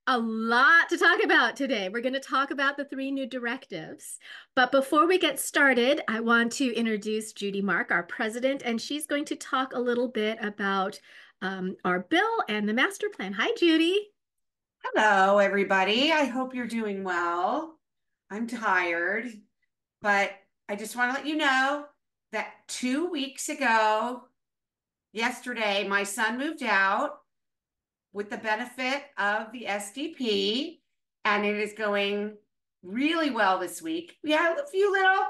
a lot to talk about today. We're going to talk about the three new directives. But before we get started, I want to introduce Judy Mark, our president, and she's going to talk a little bit about our bill and the master plan. Hi, Judy. Hello, everybody. I hope you're doing well. I'm tired, but I just want to let you know that 2 weeks ago, yesterday, my son moved out with the benefit of the SDP, and it is going really well this week. We had a few little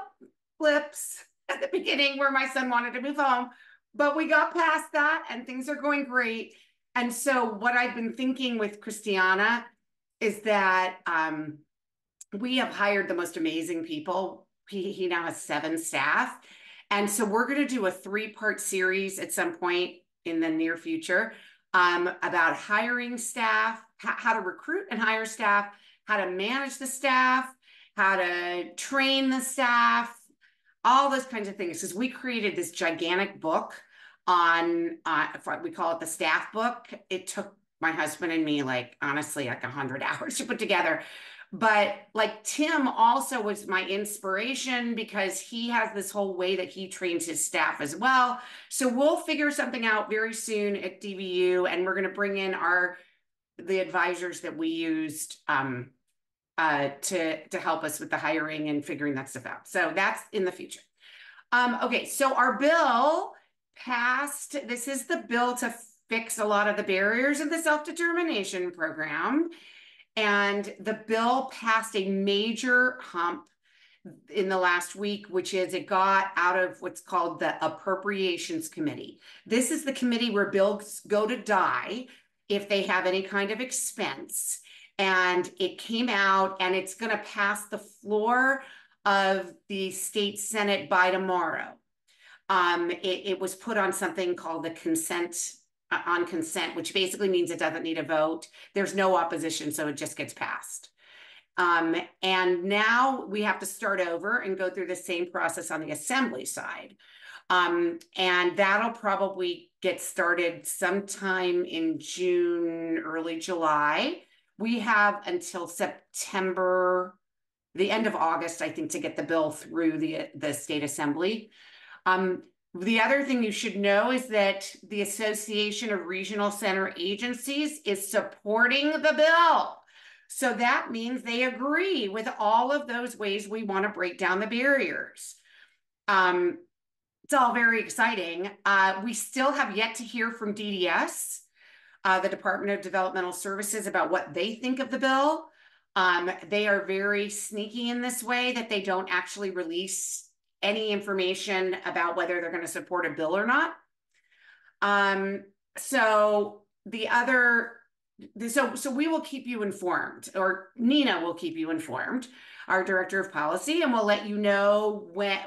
blips at the beginning where my son wanted to move home, but we got past that and things are going great. And so, what I've been thinking with Christiana is that we have hired the most amazing people. He now has 7 staff. And so, we're going to do a 3-part series at some point in the near future about hiring staff, how to recruit and hire staff, how to manage the staff, how to train the staff, all those kinds of things. Because we created this gigantic book on, we call it the staff book. It took my husband and me, like, honestly, like 100 hours to put together. But like Tim also was my inspiration because he has this whole way that he trains his staff as well. So we'll figure something out very soon at DVU, and we're going to bring in the advisors that we used to help us with the hiring and figuring that stuff out. So that's in the future. Okay, so our bill passed. This is the bill to fix a lot of the barriers of the self-determination program. And the bill passed a major hump in the last week, which is it got out of what's called the Appropriations Committee. This is the committee where bills go to die if they have any kind of expense. And it came out and it's going to pass the floor of the state Senate by tomorrow. It was put on something called the consent, which basically means it doesn't need a vote. There's no opposition, so it just gets passed. And now we have to start over and go through the same process on the assembly side. And that'll probably get started sometime in June, early July. We have until September, the end of August, I think, to get the bill through the state assembly. The other thing you should know is that the Association of Regional Center Agencies is supporting the bill. So that means they agree with all of those ways we want to break down the barriers. It's all very exciting. We still have yet to hear from DDS, the Department of Developmental Services, about what they think of the bill. They are very sneaky in this way that they don't actually release any information about whether they're going to support a bill or not. So we will keep you informed, or Nina will keep you informed, our director of policy, and we'll let you know when,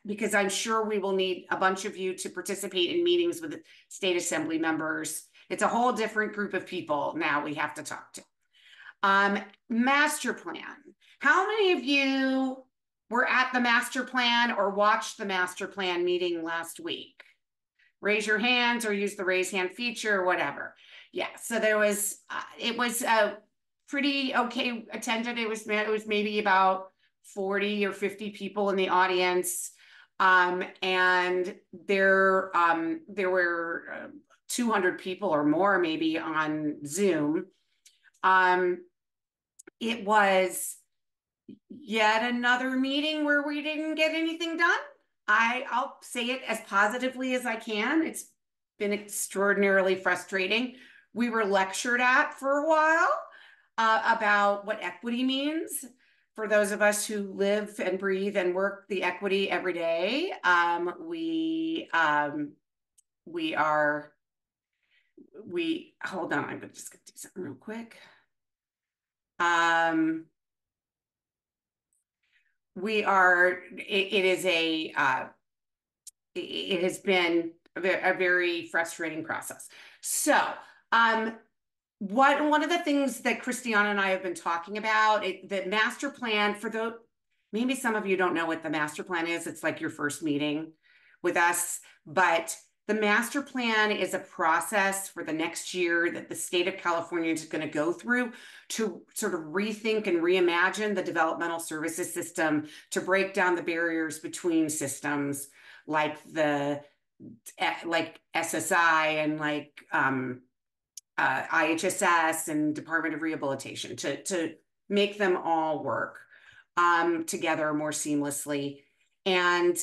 because I'm sure we will need a bunch of you to participate in meetings with state assembly members. It's a whole different group of people now we have to talk to. Master plan. How many of you were at the master plan or watched the master plan meeting last week? Raise your hands or use the raise hand feature or whatever. Yeah, so it was pretty okay attended. It was maybe about 40 or 50 people in the audience. And there were 200 people or more maybe on Zoom. It was yet another meeting where we didn't get anything done. I'll say it as positively as I can. It's been extraordinarily frustrating. We were lectured at for a while about what equity means. For those of us who live and breathe and work the equity every day, we hold on, I'm just gonna do something real quick. It has been a very frustrating process. So, one of the things that Christiana and I have been talking about, the master plan, maybe some of you don't know what the master plan is. It's like your first meeting with us, but The master plan is a process for the next year that the state of California is going to go through to sort of rethink and reimagine the developmental services system, to break down the barriers between systems like SSI and IHSS and Department of Rehabilitation, to make them all work together more seamlessly. And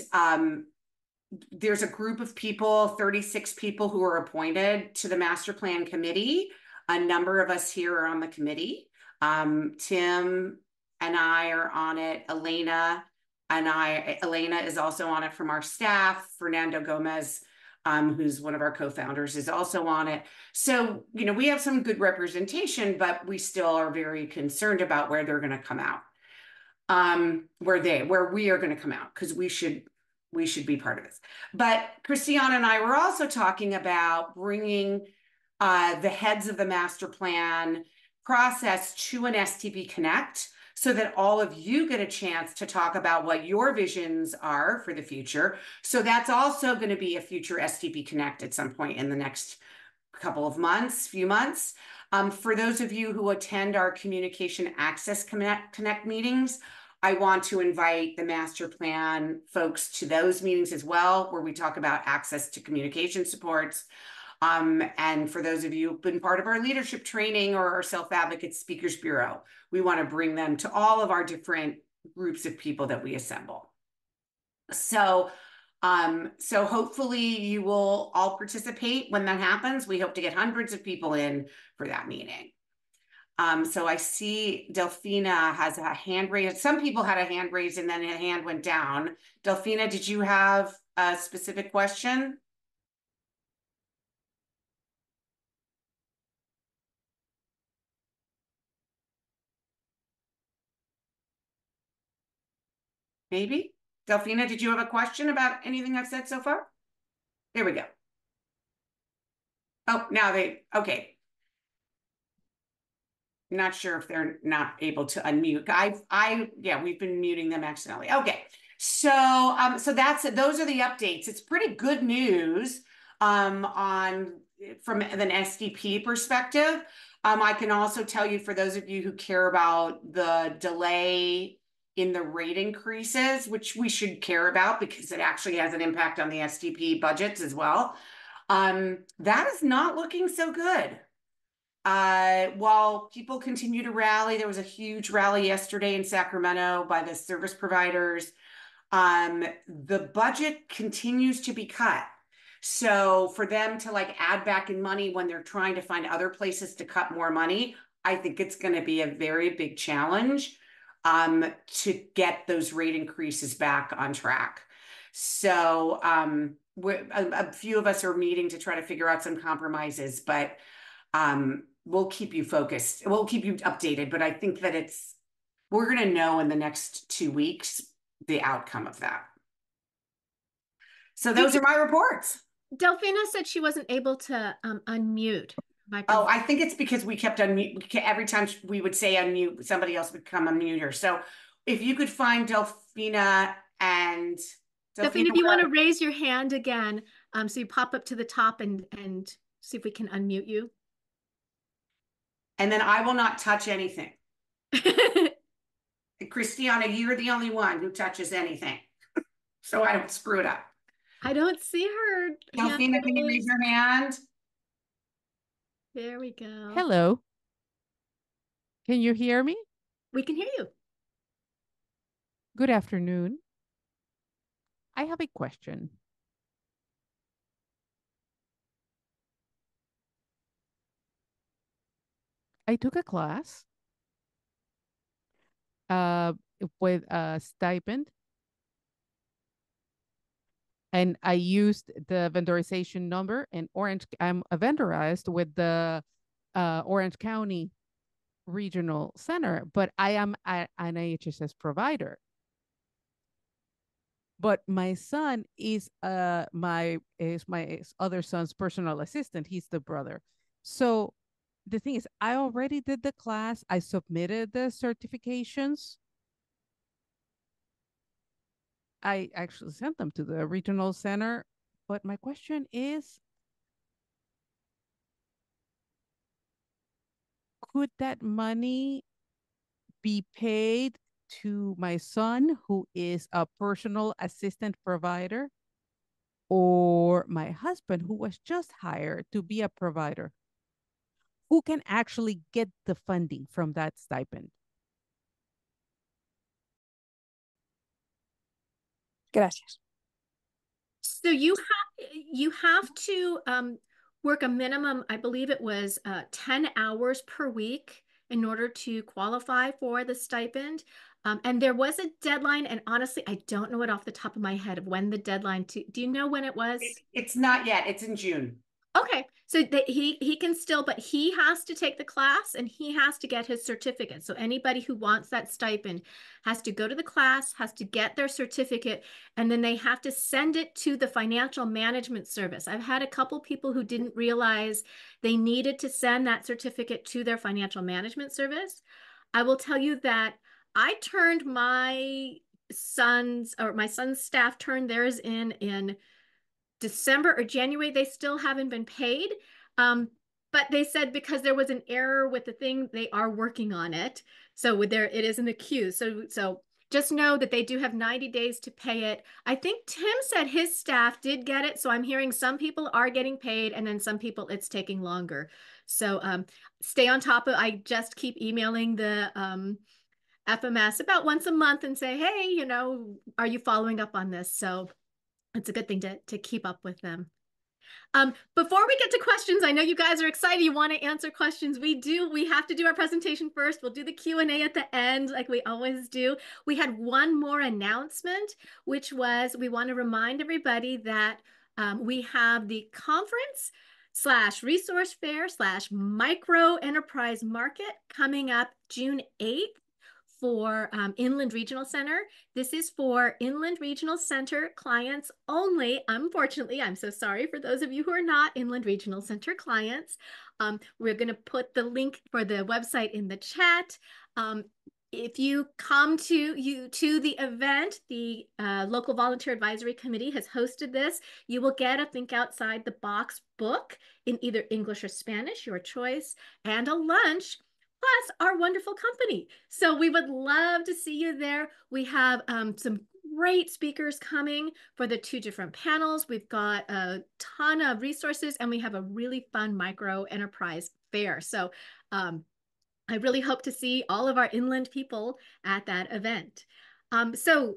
there's a group of people, 36 people who are appointed to the master plan committee. A number of us here are on the committee. Tim and I are on it. Elena is also on it from our staff. Fernando Gomez, who's one of our co-founders, is also on it. So, we have some good representation, but we still are very concerned about where they're going to come out. Where we are going to come out, because we should be part of this. But Christiana and I were also talking about bringing the heads of the master plan process to an SDP Connect, so that all of you get a chance to talk about what your visions are for the future. So that's also going to be a future SDP Connect at some point in the next few months. For those of you who attend our Communication Access Connect meetings, I want to invite the master plan folks to those meetings as well, where we talk about access to communication supports. And for those of you who've been part of our leadership training or our self-advocate speakers bureau, we want to bring them to all of our different groups of people that we assemble. So hopefully you will all participate when that happens. We hope to get hundreds of people in for that meeting. So I see Delphina has a hand raised. Some people had a hand raised and then a hand went down. Delphina, did you have a specific question? Maybe? Delphina, did you have a question about anything I've said so far? There we go. Oh, okay. Not sure if they're not able to unmute. Yeah, we've been muting them accidentally. Okay. So those are the updates. It's pretty good news from an SDP perspective. I can also tell you, for those of you who care about the delay in the rate increases, which we should care about because it actually has an impact on the SDP budgets as well. That is not looking so good. While people continue to rally, there was a huge rally yesterday in Sacramento by the service providers. The budget continues to be cut. So for them to add back in money when they're trying to find other places to cut more money, I think it's going to be a very big challenge to get those rate increases back on track. So a few of us are meeting to try to figure out some compromises, but we'll keep you focused. We'll keep you updated, but I think that we're going to know in the next 2 weeks the outcome of that. So those are my reports. Delphina said she wasn't able to unmute. Oh, I think it's because we kept unmute. Every time we would say unmute, somebody else would come unmute her. So if you could find Delphina and... Delphina, if you want to raise your hand again, so you pop up to the top and see if we can unmute you. And then I will not touch anything. Christiana, you're the only one who touches anything. So I don't screw it up. I don't see her. Delphina, can you raise your hand? There we go. Hello. Can you hear me? We can hear you. Good afternoon. I have a question. I took a class with a stipend, and I used the vendorization number in Orange. I'm vendorized with the Orange County Regional Center, but I am an IHSS provider. But my son is my other son's personal assistant. He's the brother. So the thing is, I already did the class. I submitted the certifications. I actually sent them to the regional center, but my question is, could that money be paid to my son, who is a personal assistant provider, or my husband, who was just hired to be a provider? Who can actually get the funding from that stipend? Gracias. So you have to work a minimum, I believe it was 10 hours per week in order to qualify for the stipend. And there was a deadline, and honestly, I don't know it off the top of my head of when the deadline to, do you know when it was? It's not yet. It's in June. Okay, so that he can still, but he has to take the class and he has to get his certificate. So anybody who wants that stipend has to go to the class, has to get their certificate, and then they have to send it to the financial management service. I've had a couple people who didn't realize they needed to send that certificate to their financial management service. I will tell you that I turned my son's staff turned theirs in December or January. They still haven't been paid. But they said because there was an error with the thing, they are working on it. So it is in the queue. So just know that they do have 90 days to pay it. I think Tim said his staff did get it. So I'm hearing some people are getting paid and then some people it's taking longer. So stay on top of, I just keep emailing the FMS about once a month and say, hey, are you following up on this? So it's a good thing to keep up with them. Before we get to questions, I know you guys are excited. You want to answer questions. We have to do our presentation first. We'll do the Q&A at the end like we always do. We had one more announcement, which was we want to remind everybody that we have the conference / resource fair / micro enterprise market coming up June 8th. For Inland Regional Center. This is for Inland Regional Center clients only. Unfortunately, I'm so sorry for those of you who are not Inland Regional Center clients. We're going to put the link for the website in the chat. If you come to the event, the local volunteer advisory committee has hosted this. You will get a Think Outside the Box book in either English or Spanish, your choice, and a lunch, plus our wonderful company. So we would love to see you there. We have some great speakers coming for the 2 different panels. We've got a ton of resources and we have a really fun micro enterprise fair. So I really hope to see all of our inland people at that event. So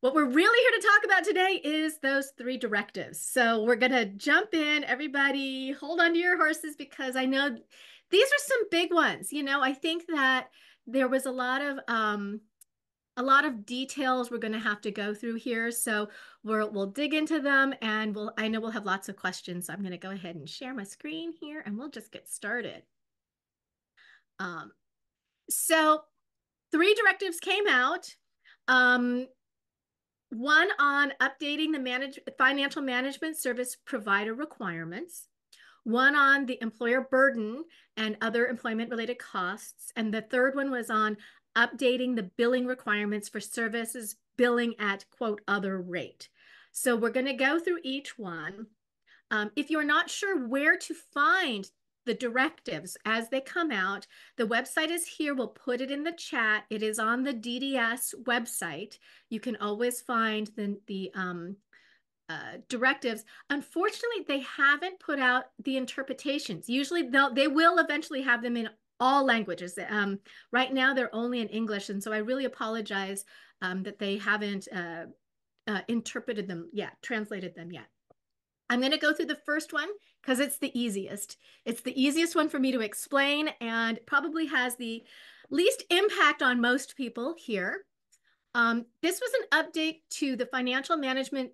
what we're really here to talk about today is those 3 directives. So we're going to jump in. Everybody hold on to your horses because I know these are some big ones. I think that there was a lot of details we're going to have to go through here. So we'll dig into them and I know we'll have lots of questions. So I'm going to go ahead and share my screen here and we'll just get started. So 3 directives came out. One on updating the financial management service provider requirements, one on the employer burden and other employment-related costs, and the third one was on updating the billing requirements for services billing at, quote, other rate. So we're going to go through each one. If you're not sure where to find the directives as they come out, the website is here. We'll put it in the chat. It is on the DDS website. You can always find the directives. Unfortunately, they haven't put out the interpretations. Usually they will eventually have them in all languages. Right now, they're only in English. And so I really apologize that they haven't interpreted them yet, translated them yet. I'm going to go through the first one because it's the easiest. It's the easiest one for me to explain and probably has the least impact on most people here. This was an update to the financial management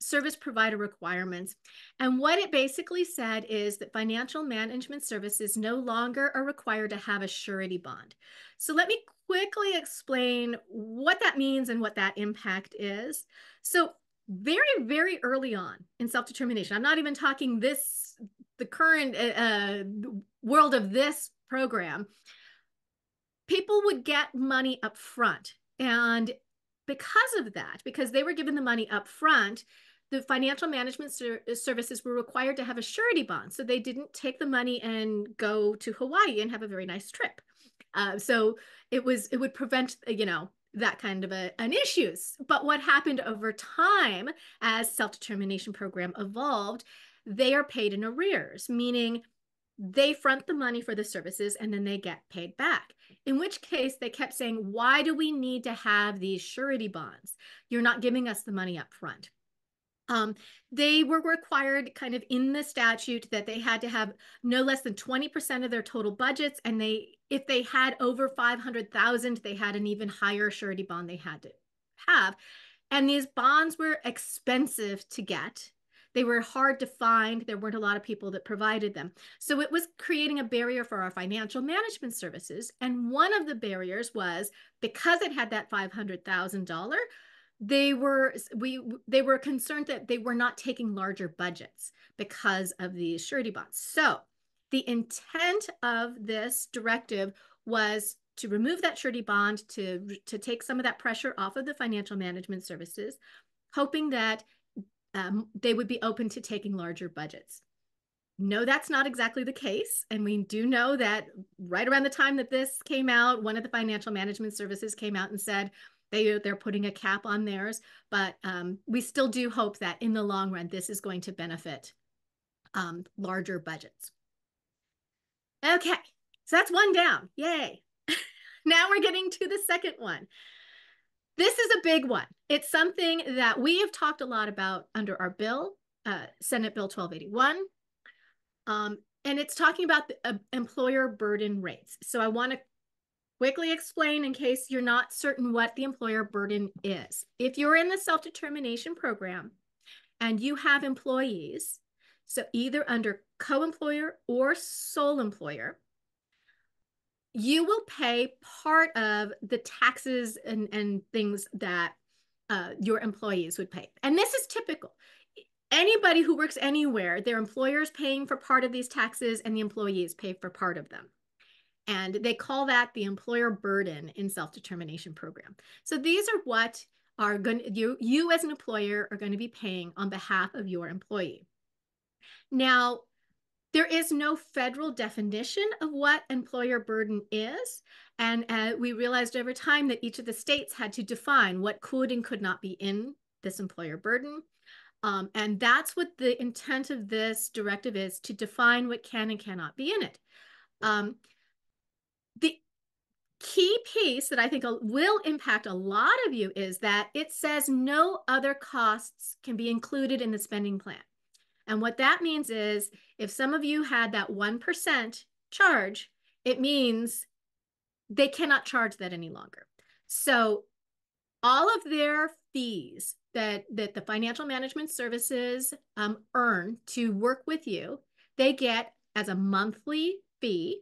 service provider requirements. And what it basically said is that financial management services no longer are required to have a surety bond. So let me quickly explain what that means and what that impact is. So very, very early on in self-determination, I'm not even talking the current world of this program, people would get money up front. And because of that, because they were given the money up front, the financial management services were required to have a surety bond. So they didn't take the money and go to Hawaii and have a very nice trip. So it would prevent, that kind of an issues. But what happened over time as self-determination program evolved, they are paid in arrears, meaning they front the money for the services and then they get paid back. In which case they kept saying, why do we need to have these surety bonds? You're not giving us the money up front. They were required kind of in the statute that they had to have no less than 20% of their total budgets. And if they had over 500,000, they had an even higher surety bond they had to have. And these bonds were expensive to get. They were hard to find. There weren't a lot of people that provided them. So it was creating a barrier for our financial management services. And one of the barriers was because it had that $500,000, they were concerned that they were not taking larger budgets because of these surety bonds. So the intent of this directive was to remove that surety bond, to take some of that pressure off of the financial management services, hoping that they would be open to taking larger budgets. No, that's not exactly the case. And we do know that right around the time that this came out, one of the financial management services came out and said they're putting a cap on theirs. But we still do hope that in the long run, this is going to benefit larger budgets. Okay, so that's one down. Yay. Now we're getting to the second one. This is a big one. It's something that we have talked a lot about under our bill, Senate Bill 1281. And it's talking about the employer burden rates. So I want to quickly explain in case you're not certain what the employer burden is. If you're in the self-determination program and you have employees, so either under co-employer or sole employer, you will pay part of the taxes and things that your employees would pay. And this is typical. Anybody who works anywhere, their employer is paying for part of these taxes and the employees pay for part of them. And they call that the employer burden in self-determination program. So these are what are you as an employer are going to be paying on behalf of your employee. Now, there is no federal definition of what employer burden is. And we realized over time that each of the states had to define what could and could not be in this employer burden. And that's what the intent of this directive is, to define what can and cannot be in it. The key piece that I think will impact a lot of you is that it says no other costs can be included in the spending plan. And what that means is if some of you had that 1% charge, it means they cannot charge that any longer. So all of their fees that the financial management services earn to work with you, they get as a monthly fee,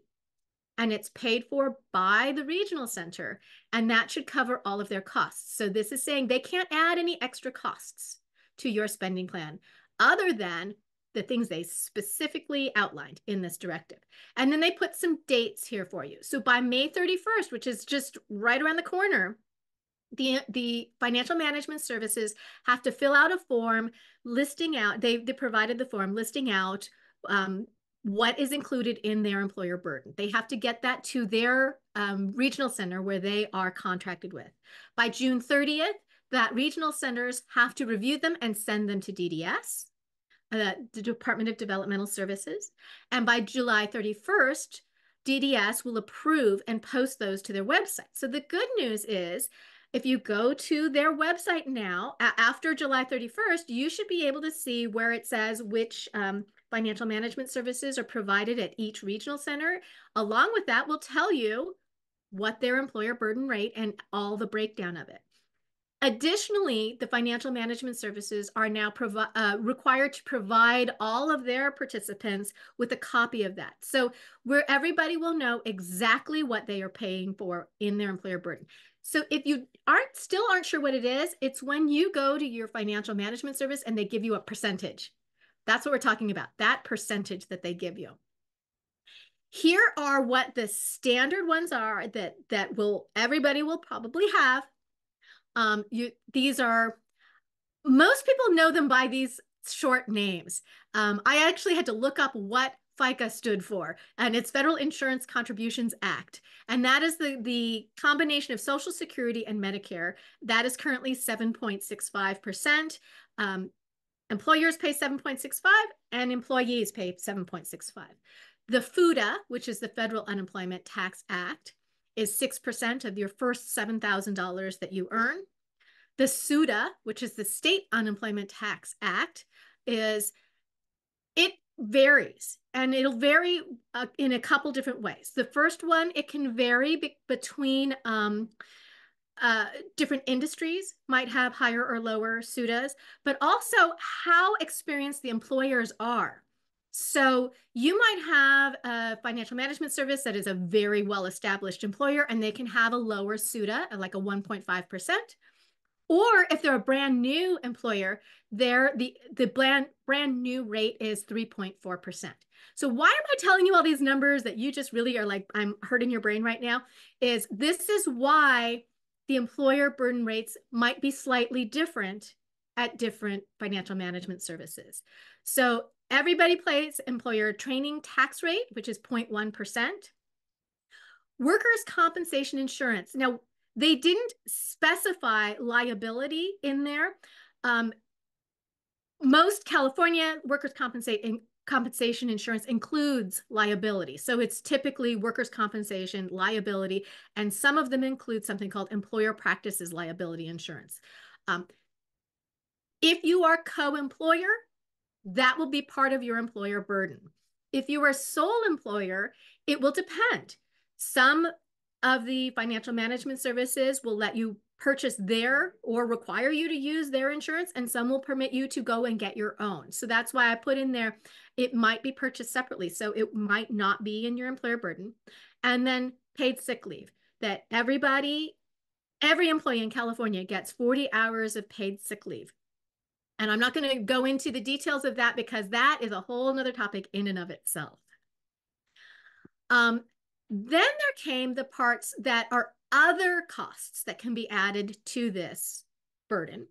and it's paid for by the regional center, and that should cover all of their costs. So this is saying they can't add any extra costs to your spending plan other than the things they specifically outlined in this directive. And then they put some dates here for you. So by May 31st, which is just right around the corner, the financial management services have to fill out a form listing out, they provided the form listing out what is included in their employer burden. They have to get that to their regional center where they are contracted with. By June 30th, that regional centers have to review them and send them to DDS, the Department of Developmental Services. And by July 31st, DDS will approve and post those to their website. So the good news is, if you go to their website now, after July 31st, you should be able to see where it says which financial management services are provided at each regional center. Along with that, will tell you what their employer burden rate and all the breakdown of it. Additionally, the financial management services are now required to provide all of their participants with a copy of that. So where everybody will know exactly what they are paying for in their employer burden. So if you still aren't sure what it is, it's when you go to your financial management service and they give you a percentage. That's what we're talking about, that percentage that they give you. Here are what the standard ones are that everybody will probably have. These are Most people know them by these short names. I actually had to look up what FICA stood for, and it's Federal Insurance Contributions Act. And that is the combination of Social Security and Medicare. That is currently 7.65%. Employers pay 7.65 and employees pay 7.65. The FUTA, which is the Federal Unemployment Tax Act, is 6% of your first $7,000 that you earn. The SUTA, which is the State Unemployment Tax Act, it varies, and it'll vary in a couple different ways. The first one, it can vary between different industries might have higher or lower SUTAs, but also how experienced the employers are. So you might have a financial management service that is a very well-established employer, and they can have a lower SUTA, like a 1.5%. Or if they're a brand new employer, the brand new rate is 3.4%. So why am I telling you all these numbers that you just really are like, I'm hurting your brain right now? This is why the employer burden rates might be slightly different at different financial management services. So everybody pays employer training tax rate, which is 0.1%. Workers' compensation insurance. Now, they didn't specify liability in there. Most California workers' compensation insurance includes liability. So it's typically workers' compensation, liability, and some of them include something called employer practices liability insurance. If you are co-employer, that will be part of your employer burden. If you are sole employer, it will depend. Some of the financial management services will let you purchase their or require you to use their insurance, and some will permit you to go and get your own. So that's why I put in there, it might be purchased separately. So it might not be in your employer burden. And then paid sick leave, that every employee in California gets 40 hours of paid sick leave. And I'm not going to go into the details of that because that is a whole nother topic in and of itself. Then there came the parts that are other costs that can be added to this burden.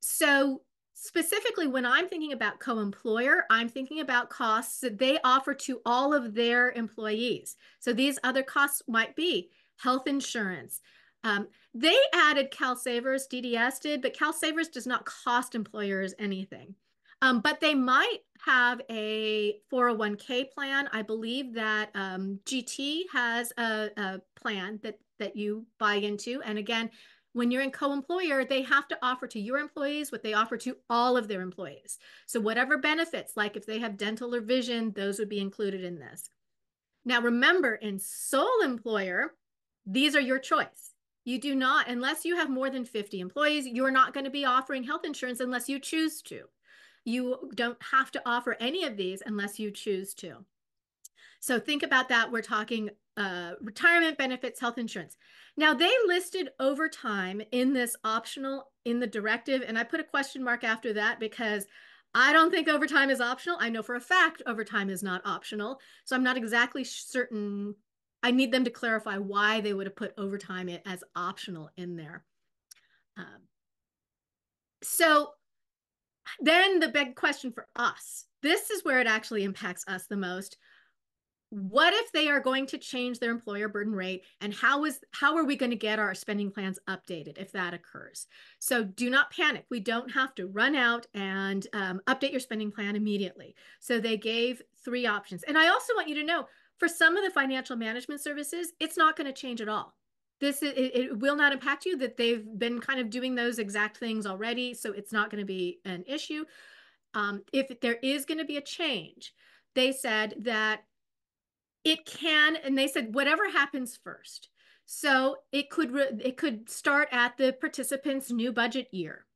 So specifically, when I'm thinking about co-employer, I'm thinking about costs that they offer to all of their employees. So these other costs might be health insurance. They added CalSavers, DDS did, but CalSavers does not cost employers anything. But they might have a 401k plan. I believe that GT has a plan that you buy into. And again, when you're in co-employer, they have to offer to your employees what they offer to all of their employees. So whatever benefits, like if they have dental or vision, those would be included in this. Now, remember, in sole employer, these are your choice. You do not, unless you have more than 50 employees, you're not going to be offering health insurance unless you choose to. You don't have to offer any of these unless you choose to. So think about that. We're talking retirement benefits, health insurance. Now, they listed overtime in this optional in the directive, and I put a question mark after that because I don't think overtime is optional. I know for a fact overtime is not optional. So I'm not exactly certain. I need them to clarify why they would have put overtime as optional in there. So then the big question for us, this is where it actually impacts us the most. What if they are going to change their employer burden rate, and how are we going to get our spending plans updated if that occurs? So do not panic. We don't have to run out and update your spending plan immediately. So they gave 3 options. And I also want you to know, for some of the financial management services, it's not going to change at all. It will not impact you, that they've been kind of doing those exact things already. So it's not going to be an issue. If there is going to be a change, they said that it can, and they said whatever happens first. So it could start at the participant's new budget year.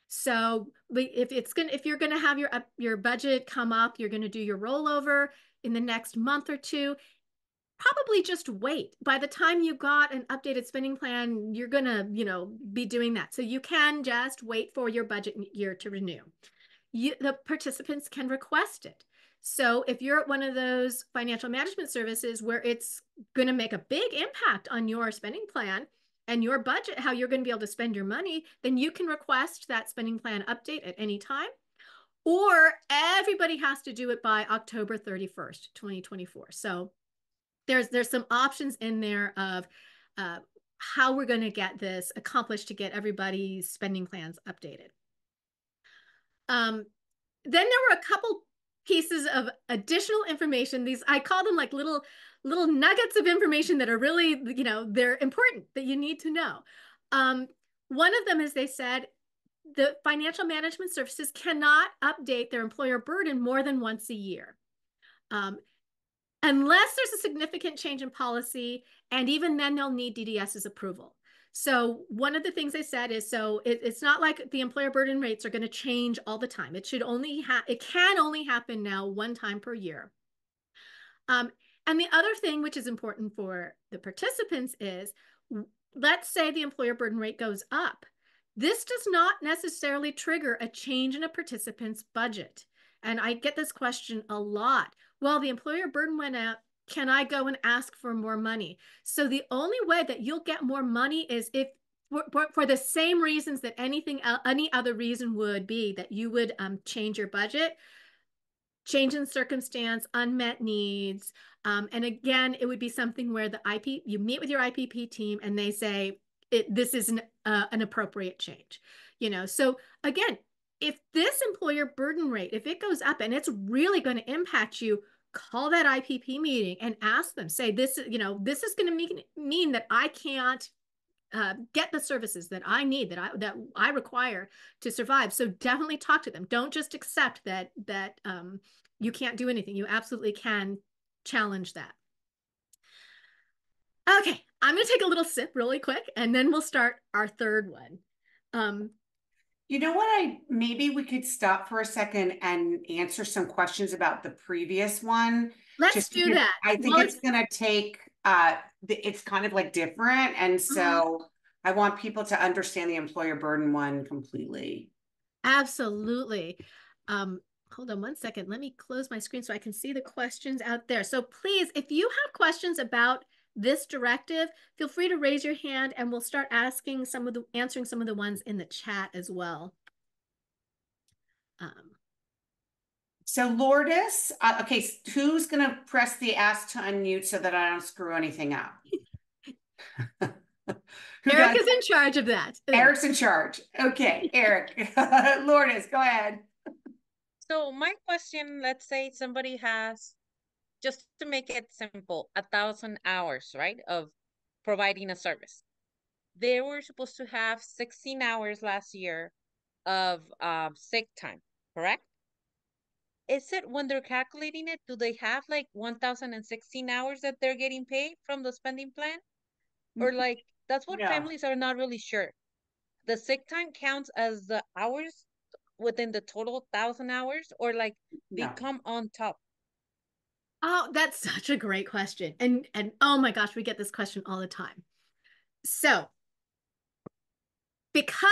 So if you're going to have your budget come up, you're going to do your rollover in the next month or two, probably just wait. By the time you got an updated spending plan, you're going to, be doing that. So you can just wait for your budget year to renew. The participants can request it. So if you're at one of those financial management services where it's going to make a big impact on your spending plan, and your budget, how you're going to be able to spend your money, then you can request that spending plan update at any time, or everybody has to do it by October 31st, 2024. So there's some options in there of how we're going to get this accomplished to get everybody's spending plans updated. Then there were a couple pieces of additional information. These, I call them like little nuggets of information that are really, you know, they're important that you need to know. One of them is they said the financial management services cannot update their employer burden more than once a year. Unless there's a significant change in policy, and even then they'll need DDS's approval. So one of the things they said is, so it's not like the employer burden rates are going to change all the time. It can only happen now one time per year. And the other thing, which is important for the participants, is let's say the employer burden rate goes up. This does not necessarily trigger a change in a participant's budget. And I get this question a lot. Well, the employer burden went up. Can I go and ask for more money? So the only way that you'll get more money is if for the same reasons that any other reason would be that you would change your budget, change in circumstance, unmet needs. And again, it would be something where you meet with your IPP team and they say, this is an appropriate change. You know, so again, if this employer burden rate, if it goes up and it's really going to impact you, call that IPP meeting and ask them, say, this is going to mean that I can't get the services that I need, that I require to survive. So definitely talk to them. Don't just accept that you can't do anything. You absolutely can challenge that. Okay, I'm going to take a little sip really quick, and then we'll start our third one. You know what? Maybe we could stop for a second and answer some questions about the previous one. Let's do that. I think it's going to take, it's kind of like different. And so I want people to understand the employer burden one completely. Absolutely. Hold on one second. Let me close my screen so I can see the questions out there. So please, if you have questions about this directive, feel free to raise your hand and we'll start answering some of the ones in the chat as well. So Lourdes, okay, who's going to press the ask to unmute so that I don't screw anything up? Eric is in charge of that. Eric's in charge. Okay, Eric. Lourdes, go ahead. So my question, let's say somebody has, just to make it simple, 1,000 hours, right, of providing a service. They were supposed to have 16 hours last year of sick time, correct? Is it, when they're calculating it, do they have like 1,016 hours that they're getting paid from the spending plan? Or like, that's what families are not really sure. The sick time counts as the hours within the total 1,000 hours, or like they come on top? Oh, that's such a great question. And oh my gosh, we get this question all the time. So because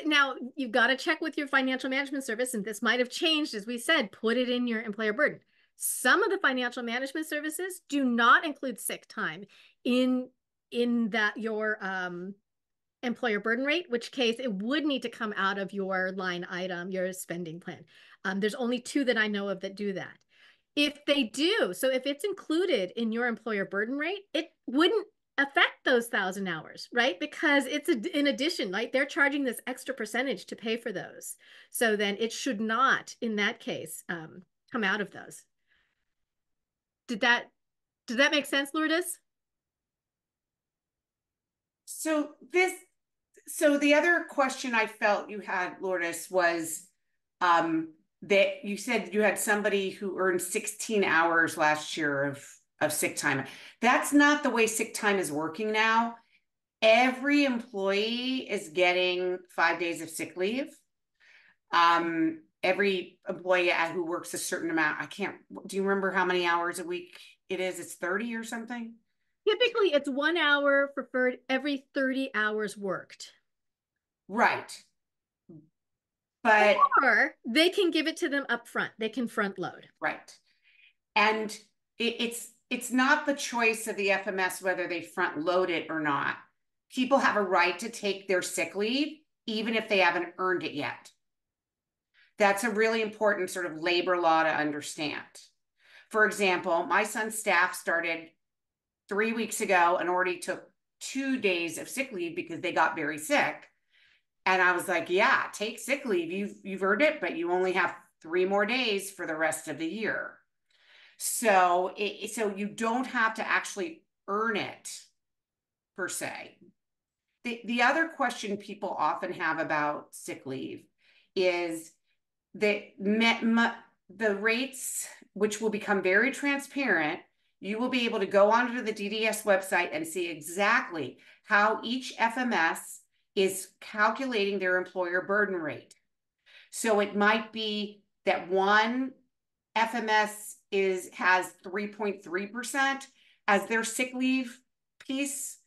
now you've got to check with your financial management service, and this might have changed, as we said, put it in your employer burden. Some of the financial management services do not include sick time in that your employer burden rate, which case it would need to come out of your line item, your spending plan. There's only 2 that I know of that do that. If they do, so if it's included in your employer burden rate, it wouldn't affect those 1,000 hours, right? Because it's in addition, right? They're charging this extra percentage to pay for those. So then it should not, in that case, come out of those. Did that make sense, Lourdes? So the other question I felt you had, Lourdes, was that you said you had somebody who earned 16 hours last year of sick time. That's not the way sick time is working now. Every employee is getting 5 days of sick leave. Every employee who works a certain amount, do you remember how many hours a week it is? It's 30 or something? Typically, it's 1 hour for every 30 hours worked. Right. Or they can give it to them up front. They can front load. Right. And it's not the choice of the FMS whether they front load it or not. people have a right to take their sick leave, even if they haven't earned it yet. That's a really important sort of labor law to understand. For example, my son's staff started 3 weeks ago and already took 2 days of sick leave because they got very sick. And I was like, yeah, take sick leave. You've earned it, but you only have 3 more days for the rest of the year. So you don't have to actually earn it per se. The other question people often have about sick leave is that the rates, which will become very transparent. You will be able to go onto the DDS website and see exactly how each FMS is calculating their employer burden rate. So it might be that one FMS has 3.3% as their sick leave piece,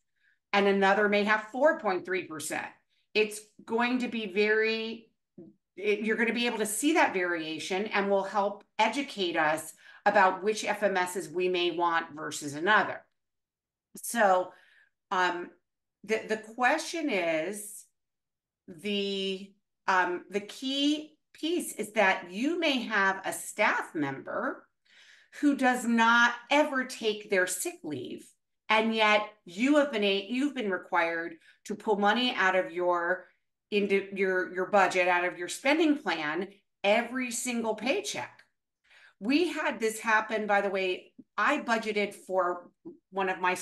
and another may have 4.3%. It's going to be you're going to be able to see that variation, and will help educate us about which FMSs we may want versus another. So the question is, the key piece is that you may have a staff member who does not ever take their sick leave, and yet you've been required to pull money out of your budget, out of your spending plan every single paycheck. We had this happen, by the way. I budgeted for one of my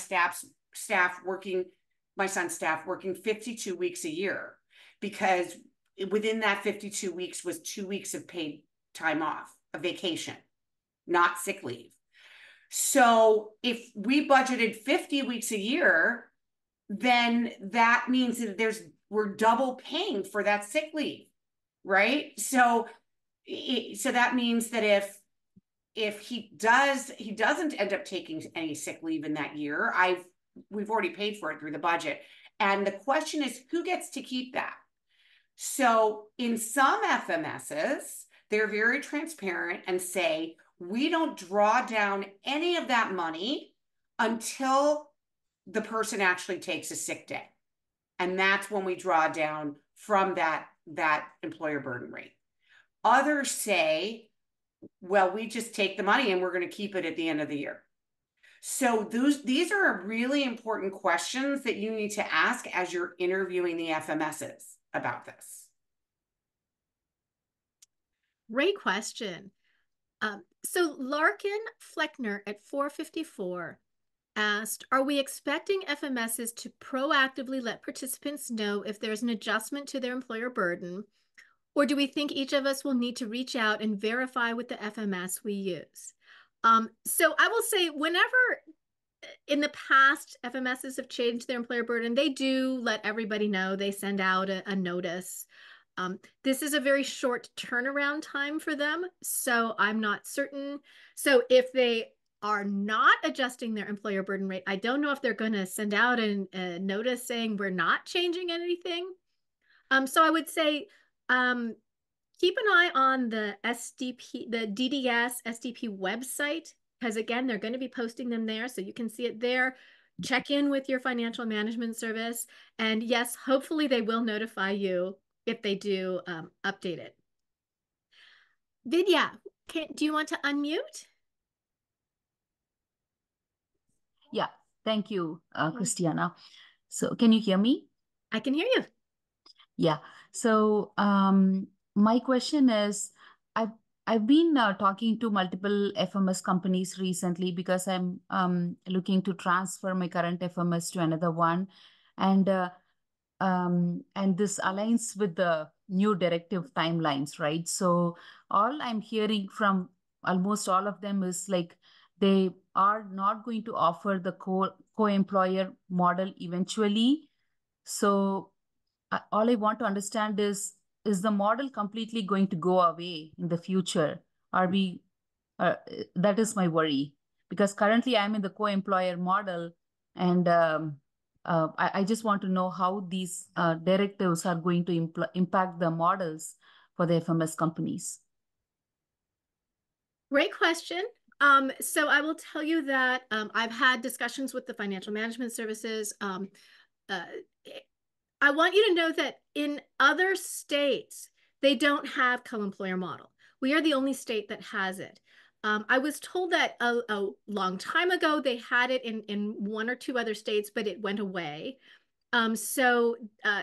my son's staff working 52 weeks a year, because within that 52 weeks was 2 weeks of paid time off, a vacation, not sick leave. So if we budgeted 50 weeks a year, then that means that we're double paying for that sick leave, right? So that means that if he doesn't end up taking any sick leave in that year, we've already paid for it through the budget. And the question is, who gets to keep that? So in some FMSs, they're very transparent and say, we don't draw down any of that money until the person actually takes a sick day. And that's when we draw down from that employer burden rate. Others say, well, we just take the money and we're going to keep it at the end of the year. So these are really important questions that you need to ask as you're interviewing the FMSs about this. Great question. So Larkin Fleckner at 454 asked, are we expecting FMSs to proactively let participants know if there's an adjustment to their employer burden, or do we think each of us will need to reach out and verify with the FMS we use? So I will say, whenever in the past FMSs have changed their employer burden, they do let everybody know. They send out a notice. This is a very short turnaround time for them, so I'm not certain. So if they are not adjusting their employer burden rate, I don't know if they're going to send out a notice saying we're not changing anything. So I would say keep an eye on the DDS SDP website, because again, they're going to be posting them there, so you can see it there. Check in with your financial management service, and yes, hopefully they will notify you if they do update it. Vidya, do you want to unmute? Yeah, thank you, Christiana. So can you hear me? I can hear you. Yeah. So my question is, I've been talking to multiple FMS companies recently because I'm looking to transfer my current FMS to another one, and this aligns with the new directive timelines, right? So all I'm hearing from almost all of them is like they are not going to offer the co-employer model eventually. So all I want to understand is the model completely going to go away in the future? Are we, that is my worry, because currently I'm in the co-employer model, and I just want to know how these directives are going to impact the models for the FMS companies. Great question. So I will tell you that I've had discussions with the financial management services. I want you to know that in other states, they don't have co-employer model. We are the only state that has it. I was told that a long time ago they had it in one or two other states, but it went away. So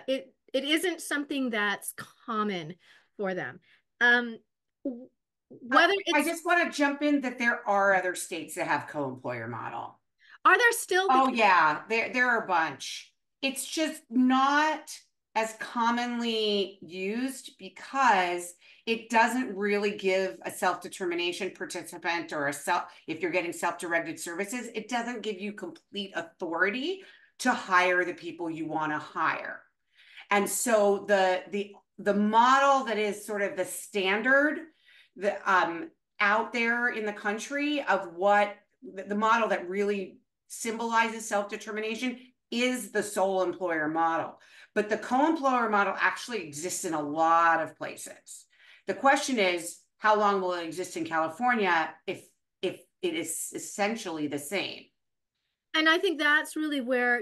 it isn't something that's common for them. Whether I it's just want to jump in that there are other states that have co-employer model. Are there still Oh yeah, there are a bunch. It's just not as commonly used because it doesn't really give a self-determination participant or if you're getting self-directed services, it doesn't give you complete authority to hire the people you want to hire. And so the model that is sort of the standard out there in the country of what the model that really symbolizes self-determination is the sole employer model. But the co-employer model actually exists in a lot of places. The question is, how long will it exist in California if it is essentially the same? And I think that's really where,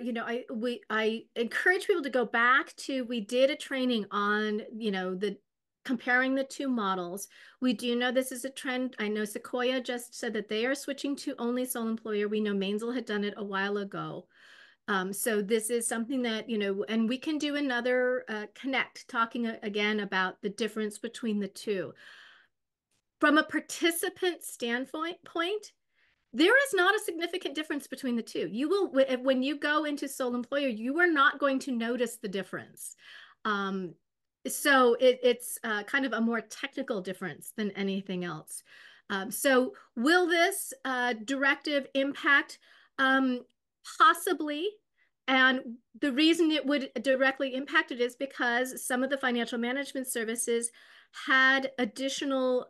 I encourage people to go back to, we did a training on, the comparing the two models. We do know this is a trend. I know Sequoia just said that they are switching to only sole employer. We know Mainsville had done it a while ago. So this is something that, and we can do another connect talking again about the difference between the two. From a participant standpoint, there is not a significant difference between the two. You will, when you go into sole employer, you are not going to notice the difference. So it's kind of a more technical difference than anything else. So will this directive impact? Possibly. And the reason it would directly impact it is because some of the financial management services had additional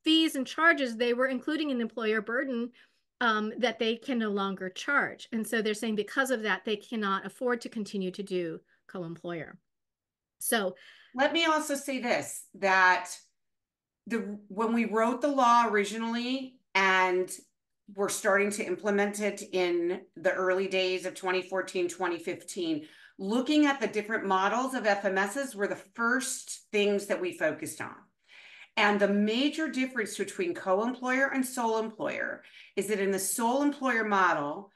fees and charges they were including in the employer burden that they can no longer charge. And so they're saying because of that, they cannot afford to continue to do co-employer. So let me also say this, that when we wrote the law originally and we're starting to implement it in the early days of 2014, 2015, looking at the different models of FMSs were the first things that we focused on. And the major difference between co-employer and sole employer is that in the sole employer model,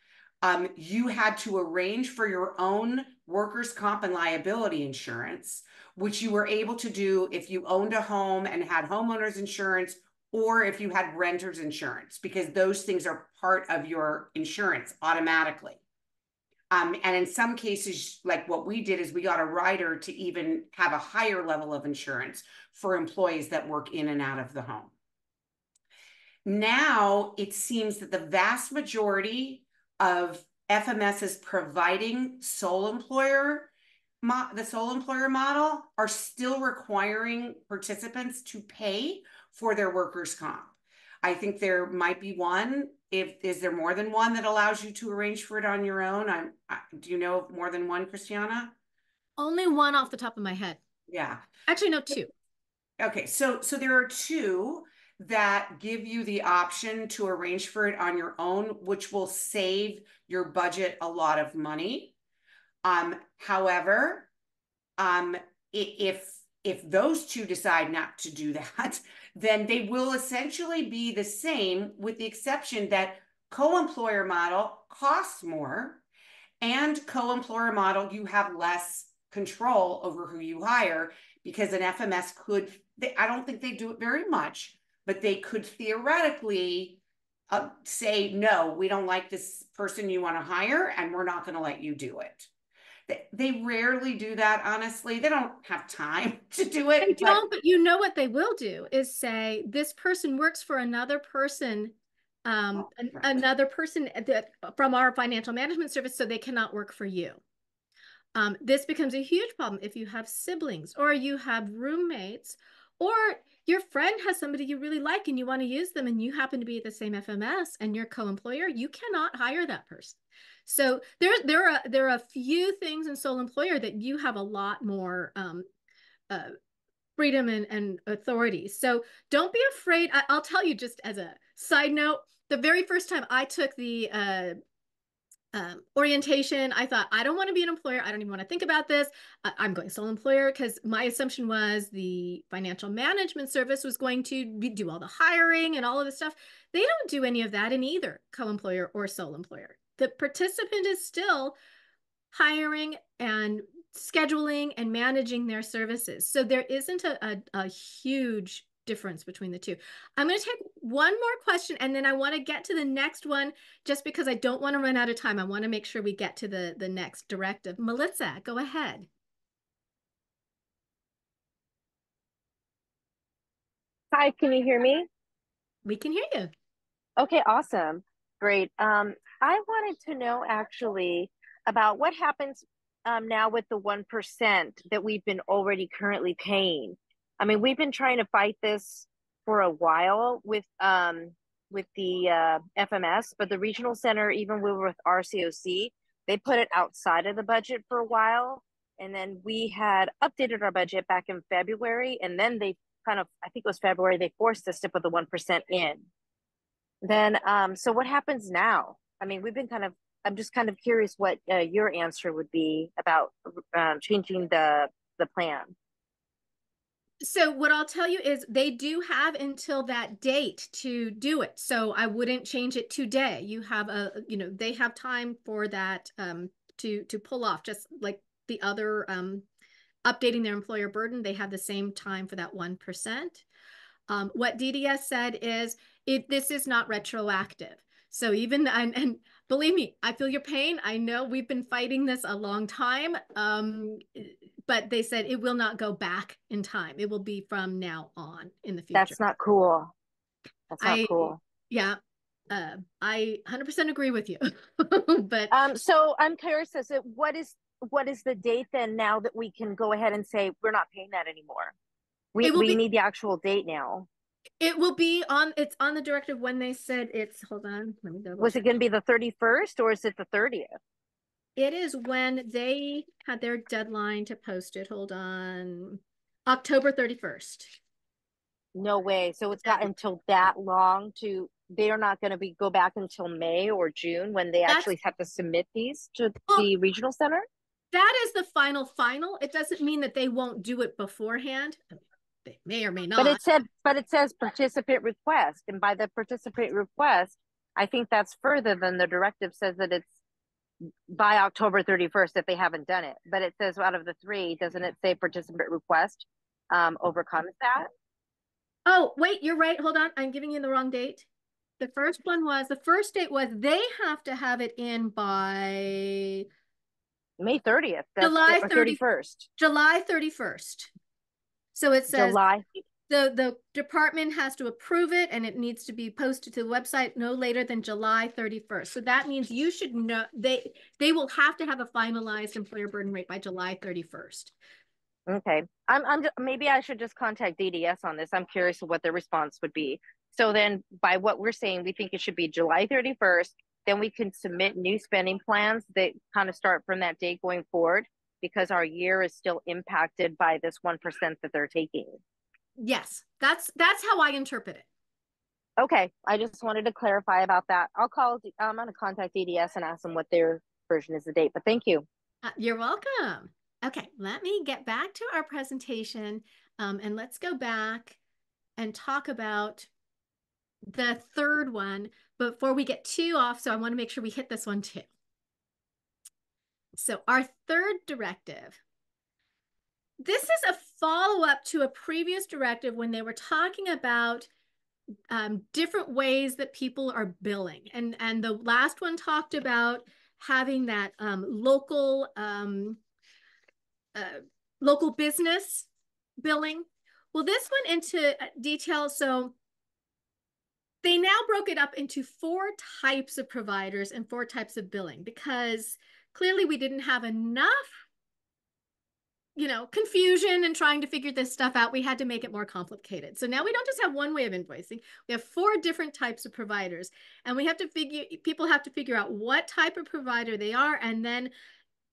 you had to arrange for your own workers' comp and liability insurance, which you were able to do if you owned a home and had homeowners insurance, or if you had renter's insurance, because those things are part of your insurance automatically. And in some cases, like what we did is we got a rider to even have a higher level of insurance for employees that work in and out of the home. Now, it seems that the vast majority of FMSs providing the sole employer model are still requiring participants to pay for their workers' comp. I think there might be one. Is there more than one that allows you to arrange for it on your own? Do you know of more than one, Christiana? Only one off the top of my head. Yeah. Actually, no, two. Okay, so there are two that give you the option to arrange for it on your own, which will save your budget a lot of money. However, if those two decide not to do that, then they will essentially be the same, with the exception that co-employer model costs more, and co-employer model, you have less control over who you hire, because an FMS could, I don't think they do it very much, but they could theoretically say, no, we don't like this person you want to hire, and we're not going to let you do it. They rarely do that, honestly. They don't have time to do it. They don't, but you know what they will do is say, this person works for another person, another person that from our financial management service, so they cannot work for you. This becomes a huge problem if you have siblings or you have roommates, or your friend has somebody you really like and you want to use them and you happen to be at the same FMS and you're co-employer, you cannot hire that person. So there are a few things in sole employer that you have a lot more freedom and authority. So don't be afraid. I'll tell you, just as a side note, the very first time I took the orientation, I thought, I don't want to be an employer. I don't even want to think about this. I'm going sole employer because my assumption was the financial management service was going to do all the hiring and all of this stuff. They don't do any of that in either co-employer or sole employer. The participant is still hiring and scheduling and managing their services. So there isn't a huge difference between the two. I'm going to take one more question and then I want to get to the next one just because I don't want to run out of time. I want to make sure we get to the next directive. Melissa, go ahead. Hi, can you hear me? We can hear you. Okay, awesome. Great. I wanted to know actually about what happens now with the 1% that we've been already currently paying. I mean, we've been trying to fight this for a while with the FMS, but the regional center, even with RCOC, they put it outside of the budget for a while. And then we had updated our budget back in February, and then they kind of, I think it was February, they forced us to put the 1% in. Then, so what happens now? I mean, I'm just kind of curious what your answer would be about changing the plan. So what I'll tell you is they do have until that date to do it. So I wouldn't change it today. You have they have time for that to pull off, just like the other updating their employer burden. They have the same time for that 1%. What DDS said is this is not retroactive. So even, and believe me, I feel your pain. I know we've been fighting this a long time, but they said it will not go back in time. It will be from now on in the future. That's not cool. That's not cool. Yeah, I 100% agree with you. But so I'm curious as to what is the date then now that we can go ahead and say we're not paying that anymore? We need the actual date now. It will be it's on the directive when they said it's, hold on, let me double Was it going to be the 31st or is it the 30th? It is when they had their deadline to post it. Hold on. October 31st. No way. So it's got until that long they're not going to go back until May or June when they actually have to submit these to the regional center? That is the final. It doesn't mean that they won't do it beforehand. They may or may not. But it says participant request. And by the participant request, I think that's further than the directive says that it's by October 31st if they haven't done it. But it says out of the three, doesn't it say participant request overcomes that? Oh, wait, you're right. Hold on. I'm giving you the wrong date. The first date was they have to have it in by May 30th. July 31st. July 31st. So it says July. The department has to approve it and it needs to be posted to the website no later than July 31st. So that means you should know they will have to have a finalized employer burden rate by July 31st. Okay. Maybe I should just contact DDS on this. I'm curious what their response would be. So then by what we're saying, we think it should be July 31st. Then we can submit new spending plans that kind of start from that date going forward because our year is still impacted by this 1% that they're taking. Yes, that's how I interpret it. Okay, I just wanted to clarify about that. I'm going to contact DDS and ask them what their version is the date, but thank you. You're welcome. Okay, let me get back to our presentation and let's go back and talk about the third one before we get too off. So I want to make sure we hit this one too. So our third directive, this is a follow-up to a previous directive when they were talking about different ways that people are billing. And the last one talked about having that local business billing. Well, this went into detail. So they now broke it up into 4 types of providers and 4 types of billing because clearly we didn't have enough confusion and trying to figure this stuff out. We had to make it more complicated. So now we don't just have one way of invoicing. We have 4 different types of providers, and people have to figure out what type of provider they are, and then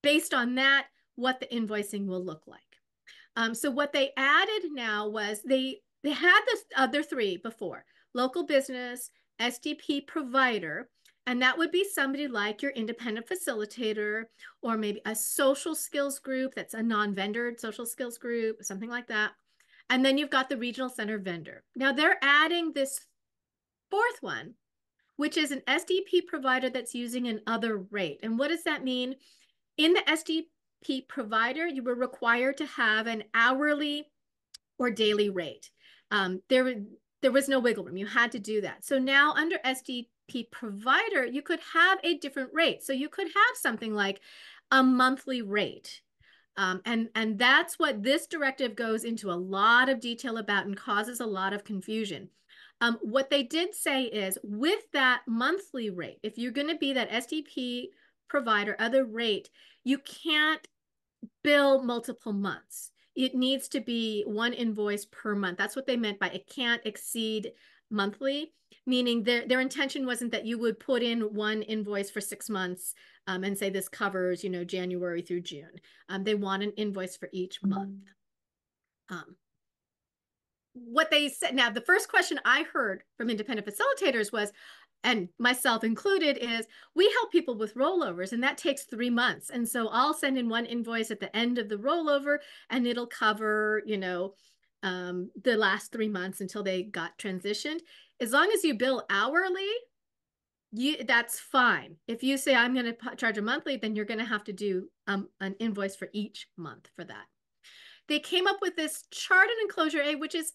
based on that, what the invoicing will look like. So what they added now was they had this other 3 before: local business, SDP provider, And that would be somebody like your independent facilitator, or maybe a social skills group that's a non-vendored social skills group, something like that. And then you've got the regional center vendor. Now they're adding this fourth one, which is an SDP provider that's using an other rate. And what does that mean? In the SDP provider, you were required to have an hourly or daily rate. There was no wiggle room. You had to do that. So now under SDP provider, you could have a different rate. So you could have something like a monthly rate. And that's what this directive goes into a lot of detail about and causes a lot of confusion. What they did say is with that monthly rate, if you're going to be that SDP provider, other rate, you can't bill multiple months. It needs to be one invoice per month. That's what they meant by it can't exceed monthly, meaning their intention wasn't that you would put in one invoice for 6 months and say this covers, January through June. They want an invoice for each month. What they said, now the first question I heard from independent facilitators was, and myself included, is we help people with rollovers and that takes 3 months. And so I'll send in one invoice at the end of the rollover and it'll cover, the last 3 months until they got transitioned. As long as you bill hourly, that's fine. If you say I'm going to charge a monthly, then you're going to have to do an invoice for each month for that. They came up with this chart in enclosure A, which is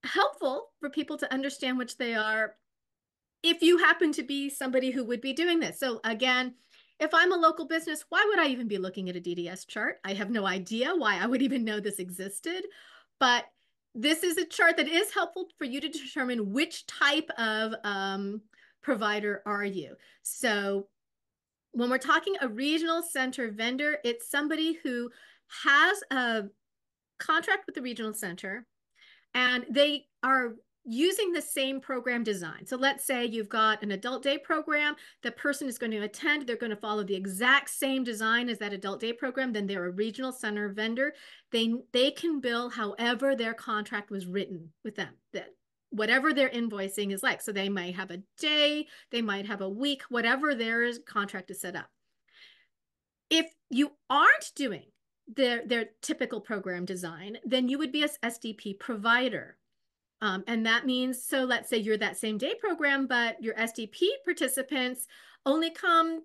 helpful for people to understand which they are if you happen to be somebody who would be doing this. So again, if I'm a local business, why would I even be looking at a DDS chart? I have no idea why I would even know this existed, but this is a chart that is helpful for you to determine which type of provider are you. So when we're talking a regional center vendor, it's somebody who has a contract with the regional center and they are using the same program design. So let's say you've got an adult day program, the person is going to attend, they're going to follow the exact same design as that adult day program, then they're a regional center vendor. They can bill however their contract was written with them, that whatever their invoicing is like. So they might have a day, they might have a week, whatever their contract is set up. If you aren't doing their typical program design, then you would be a SDP provider. And that means, so let's say you're that same day program, but your SDP participants only come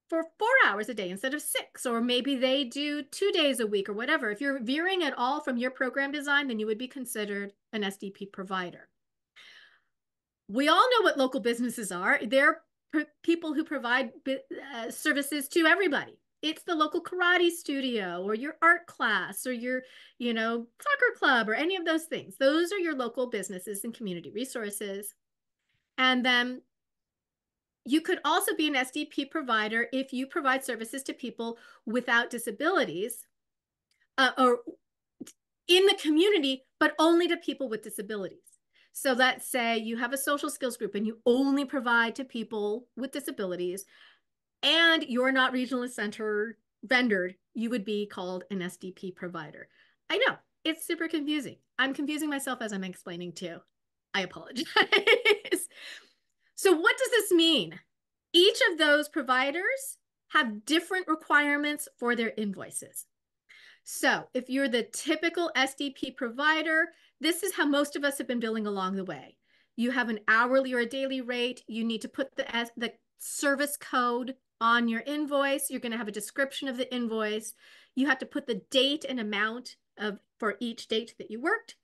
for 4 hours a day instead of 6, or maybe they do 2 days a week or whatever. If you're veering at all from your program design, then you would be considered an SDP provider. We all know what local businesses are. They're people who provide services to everybody. It's the local karate studio or your art class or your, soccer club or any of those things. Those are your local businesses and community resources. And then you could also be an SDP provider if you provide services to people without disabilities or in the community, but only to people with disabilities. So let's say you have a social skills group and you only provide to people with disabilities, and you're not regional center vendored, you would be called an SDP provider. I know, it's super confusing. I'm confusing myself as I'm explaining too. I apologize. So what does this mean? Each of those providers have different requirements for their invoices. So if you're the typical SDP provider, this is how most of us have been billing along the way. You have an hourly or a daily rate. You need to put the service code on your invoice. You're going to have a description of the invoice. You have to put the date and amount for each date that you worked,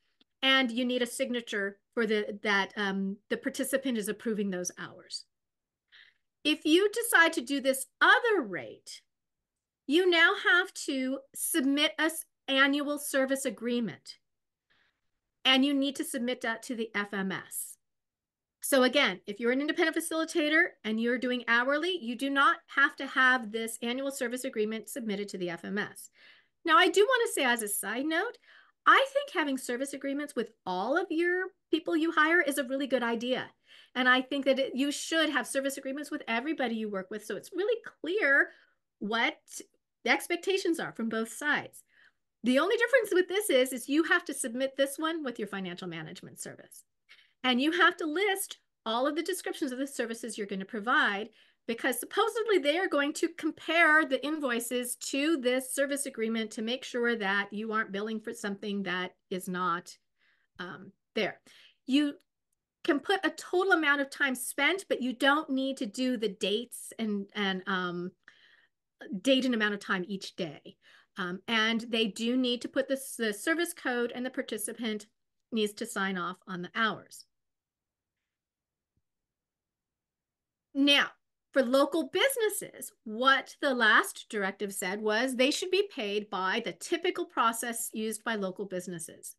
and you need a signature for the participant is approving those hours. If you decide to do this other rate, you now have to submit an annual service agreement, and you need to submit that to the FMS. So again, if you're an independent facilitator and you're doing hourly, you do not have to have this annual service agreement submitted to the FMS. Now, I do want to say as a side note, I think having service agreements with all of your people you hire is a really good idea. And I think that you should have service agreements with everybody you work with, so it's really clear what the expectations are from both sides. The only difference with this is you have to submit this one with your financial management service. And you have to list all of the descriptions of the services you're going to provide, because supposedly they are going to compare the invoices to this service agreement to make sure that you aren't billing for something that is not there. You can put a total amount of time spent, but you don't need to do the dates and date and amount of time each day. And they do need to put the service code, and the participant needs to sign off on the hours. Now, for local businesses, what the last directive said was they should be paid by the typical process used by local businesses.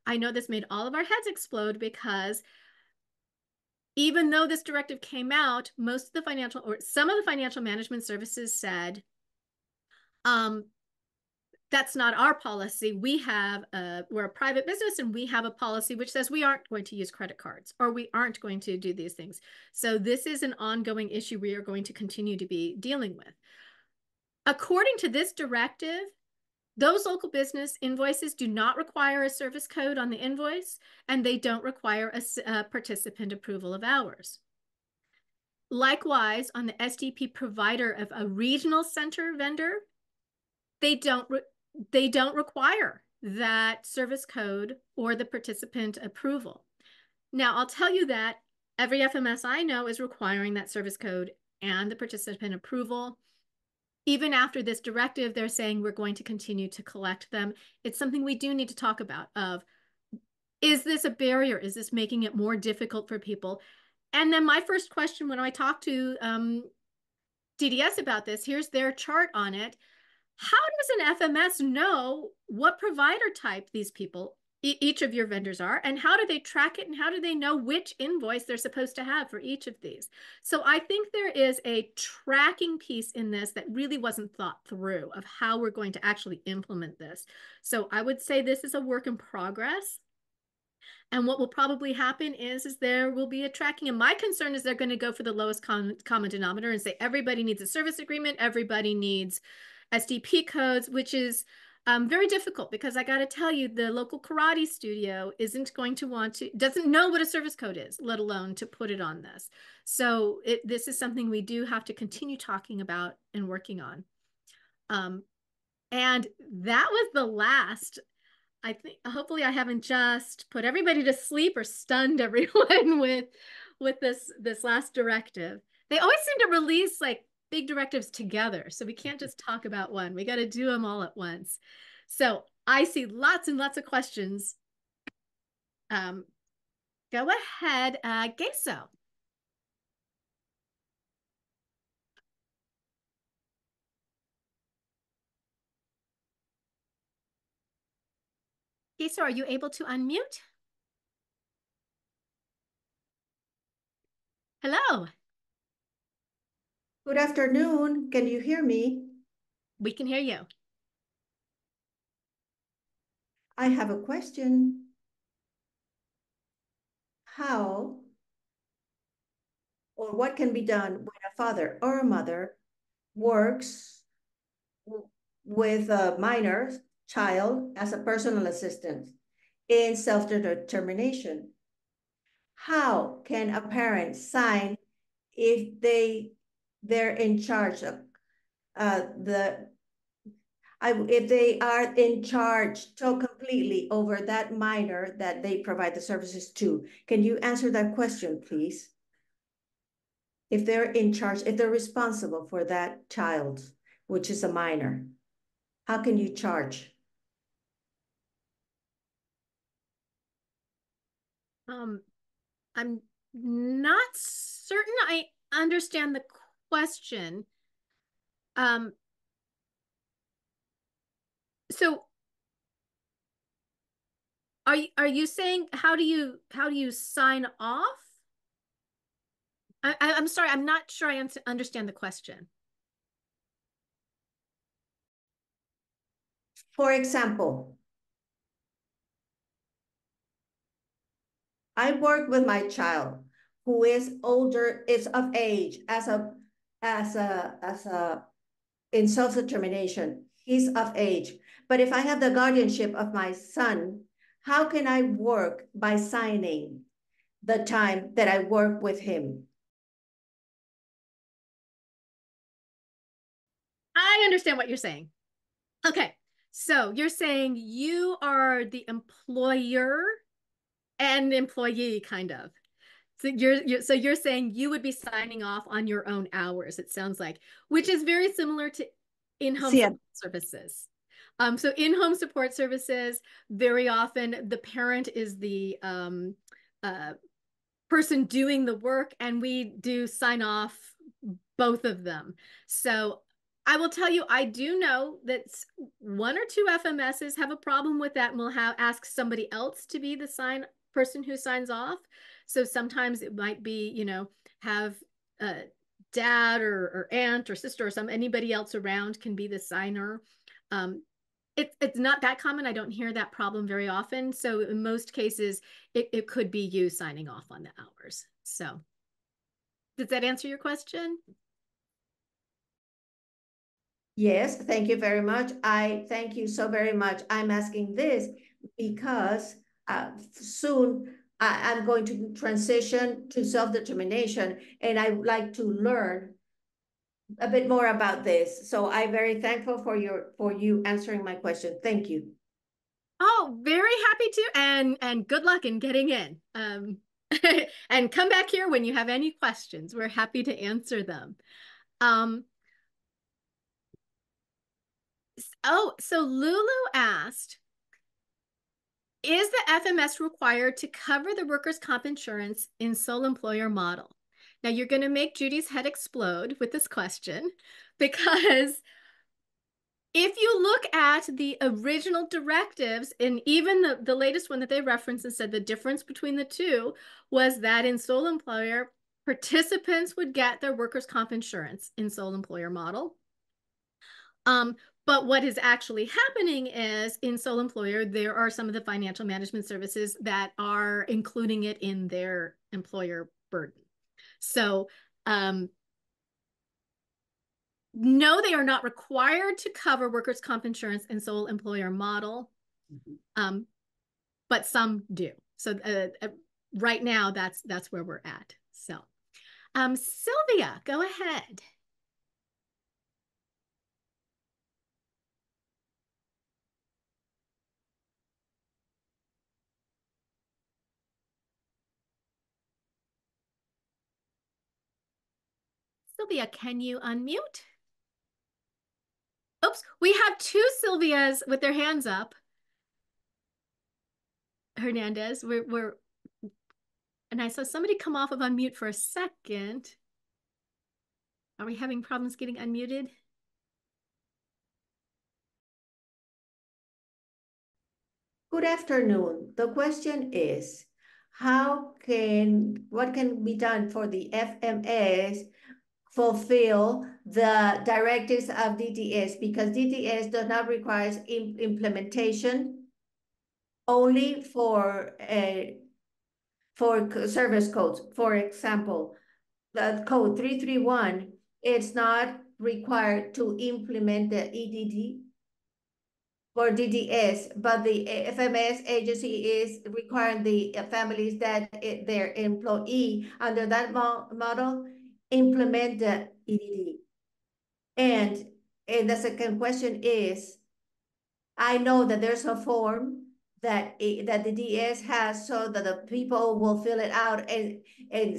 I know this made all of our heads explode, because even though this directive came out, most of the financial, or some of the financial management services said, that's not our policy. We're a private business, and we have a policy which says we aren't going to use credit cards, or we aren't going to do these things. So this is an ongoing issue we are going to continue to be dealing with. According to this directive, those local business invoices do not require a service code on the invoice, and they don't require a participant approval of hours. Likewise, on the SDP provider of a regional center vendor, they don't require that service code or the participant approval. Now, I'll tell you that every FMS I know is requiring that service code and the participant approval. Even after this directive, they're saying we're going to continue to collect them. It's something we do need to talk about of, is this a barrier? Is this making it more difficult for people? And then my first question when I talked to DDS about this, here's their chart on it. How does an FMS know what provider type these people, each of your vendors are, and how do they track it, and how do they know which invoice they're supposed to have for each of these? So I think there is a tracking piece in this that really wasn't thought through of how we're going to actually implement this. So I would say this is a work in progress. And what will probably happen is there will be a tracking. And my concern is they're going to go for the lowest common denominator and say everybody needs a service agreement, everybody needs SDP codes, which is very difficult, because I got to tell you, the local karate studio doesn't know what a service code is, let alone to put it on this. So this is something we do have to continue talking about and working on. And that was the last. I think hopefully I haven't just put everybody to sleep or stunned everyone with this last directive. They always seem to release like big directives together, so we can't just talk about one. We got to do them all at once. So I see lots and lots of questions. Go ahead, Geso. Geso, are you able to unmute? Hello. Good afternoon. Can you hear me? We can hear you. I have a question. How or what can be done when a father or a mother works with a minor child as a personal assistant in self-determination? How can a parent sign if they're in charge of if they are in charge so completely over that minor that they provide the services to? Can you answer that question, please? If they're in charge, if they're responsible for that child, which is a minor, how can you charge? I'm not certain I understand the question. So are you saying how do you sign off? I'm sorry, I'm not sure I understand the question. For example, I work with my child who is older, is of age in self-determination. He's of age. But if I have the guardianship of my son, how can I work by signing the time that I work with him. I understand what you're saying. Okay, so you're saying you are the employer and employee, kind of. So you're saying you would be signing off on your own hours, it sounds like, which is very similar to in-home support services. So in-home support services, very often the parent is the person doing the work, and we do sign off both of them. So I will tell you, I do know that one or two FMSs have a problem with that and will ask somebody else to be the person who signs off. So sometimes it might be, you know, have a dad or aunt or sister or anybody else around can be the signer. It's not that common. I don't hear that problem very often. So in most cases, it could be you signing off on the hours. So does that answer your question? Yes, thank you very much. I thank you so very much. I'm asking this because soon I'm going to transition to self-determination, and I would like to learn a bit more about this. So I'm very thankful for you answering my question. Thank you. Oh, very happy to, and good luck in getting in. And come back here when you have any questions. We're happy to answer them. So Lulu asked, is the FMS required to cover the workers' comp insurance in sole employer model? Now you're going to make Judy's head explode with this question, because if you look at the original directives, and even the latest one that they referenced and said the difference between the two was that in sole employer, participants would get their workers' comp insurance in sole employer model. But what is actually happening is in sole employer, there are some of the financial management services that are including it in their employer burden. So no, they are not required to cover workers' comp insurance in sole employer model, but some do. So right now, that's where we're at. So Sylvia, go ahead. Sylvia, can you unmute? Oops, we have two Sylvias with their hands up. Hernandez, and I saw somebody come off of unmute for a second. Are we having problems getting unmuted? Good afternoon. The question is, what can be done for the FMS fulfill the directives of DDS, because DDS does not require implementation only for service codes. For example, the code 331, it's not required to implement the EDD for DDS, but the FMS agency is requiring the families that their employee under that model implement the EDD. And the second question is, I know that there's a form that the DS has so that the people will fill it out and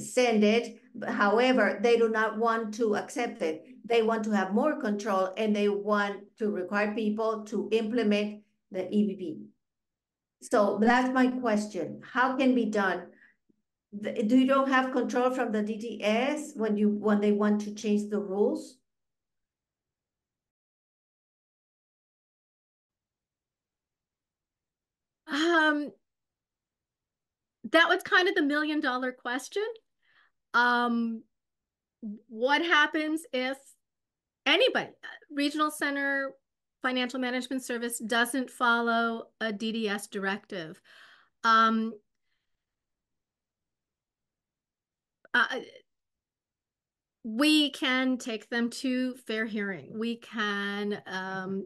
send it. However, they do not want to accept it. They want to have more control, and they want to require people to implement the EBP. So that's my question. How can be done? Do you don't have control from the DDS when they want to change the rules? That was kind of the $1,000,000 question. What happens if anybody, regional center, financial management service, doesn't follow a DDS directive? We can take them to fair hearing. We can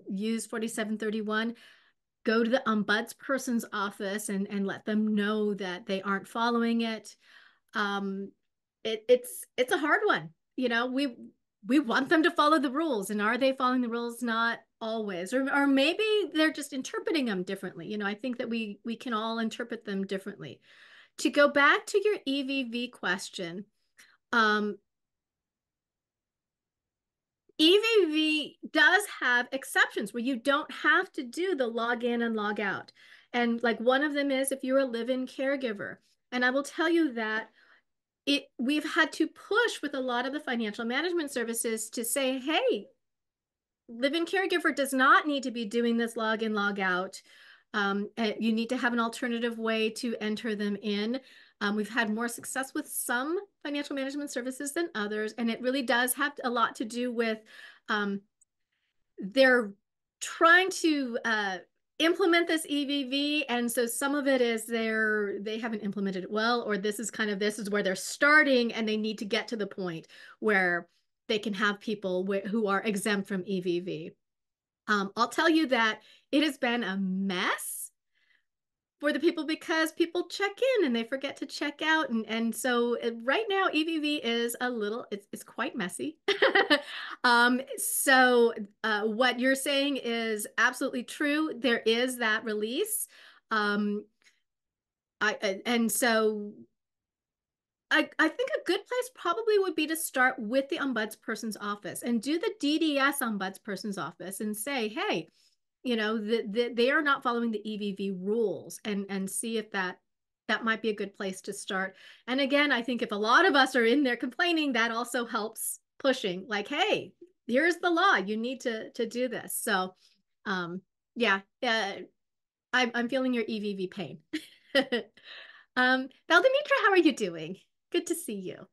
use 4731. go to the ombudsperson's office and let them know that they aren't following it. It's a hard one. You know, we want them to follow the rules, and are they following the rules? Not always, or maybe they're just interpreting them differently. You know, I think that we can all interpret them differently. To go back to your EVV question, EVV does have exceptions where you don't have to do the log in and log out. And like one of them is if you're a live-in caregiver. And I will tell you that we've had to push with a lot of the financial management services to say, hey, live-in caregiver does not need to be doing this log in, log out. You need to have an alternative way to enter them in. We've had more success with some financial management services than others, and it really does have a lot to do with they're trying to implement this EVV, and so some of it is they haven't implemented it well, or this is where they're starting, and they need to get to the point where they can have people who are exempt from EVV. I'll tell you that it has been a mess for the people because people check in and they forget to check out. And so right now, EVV is it's quite messy. So what you're saying is absolutely true. There is that release. And so I think a good place probably would be to start with the ombudsperson's office and do the DDS ombudsperson's office and say, hey, you know, they are not following the EVV rules, and see if that might be a good place to start. And again, I think if a lot of us are in there complaining, that also helps pushing, like, hey, here's the law, you need to do this. So yeah, I'm feeling your EVV pain. Valdemitra, how are you doing? Good to see you.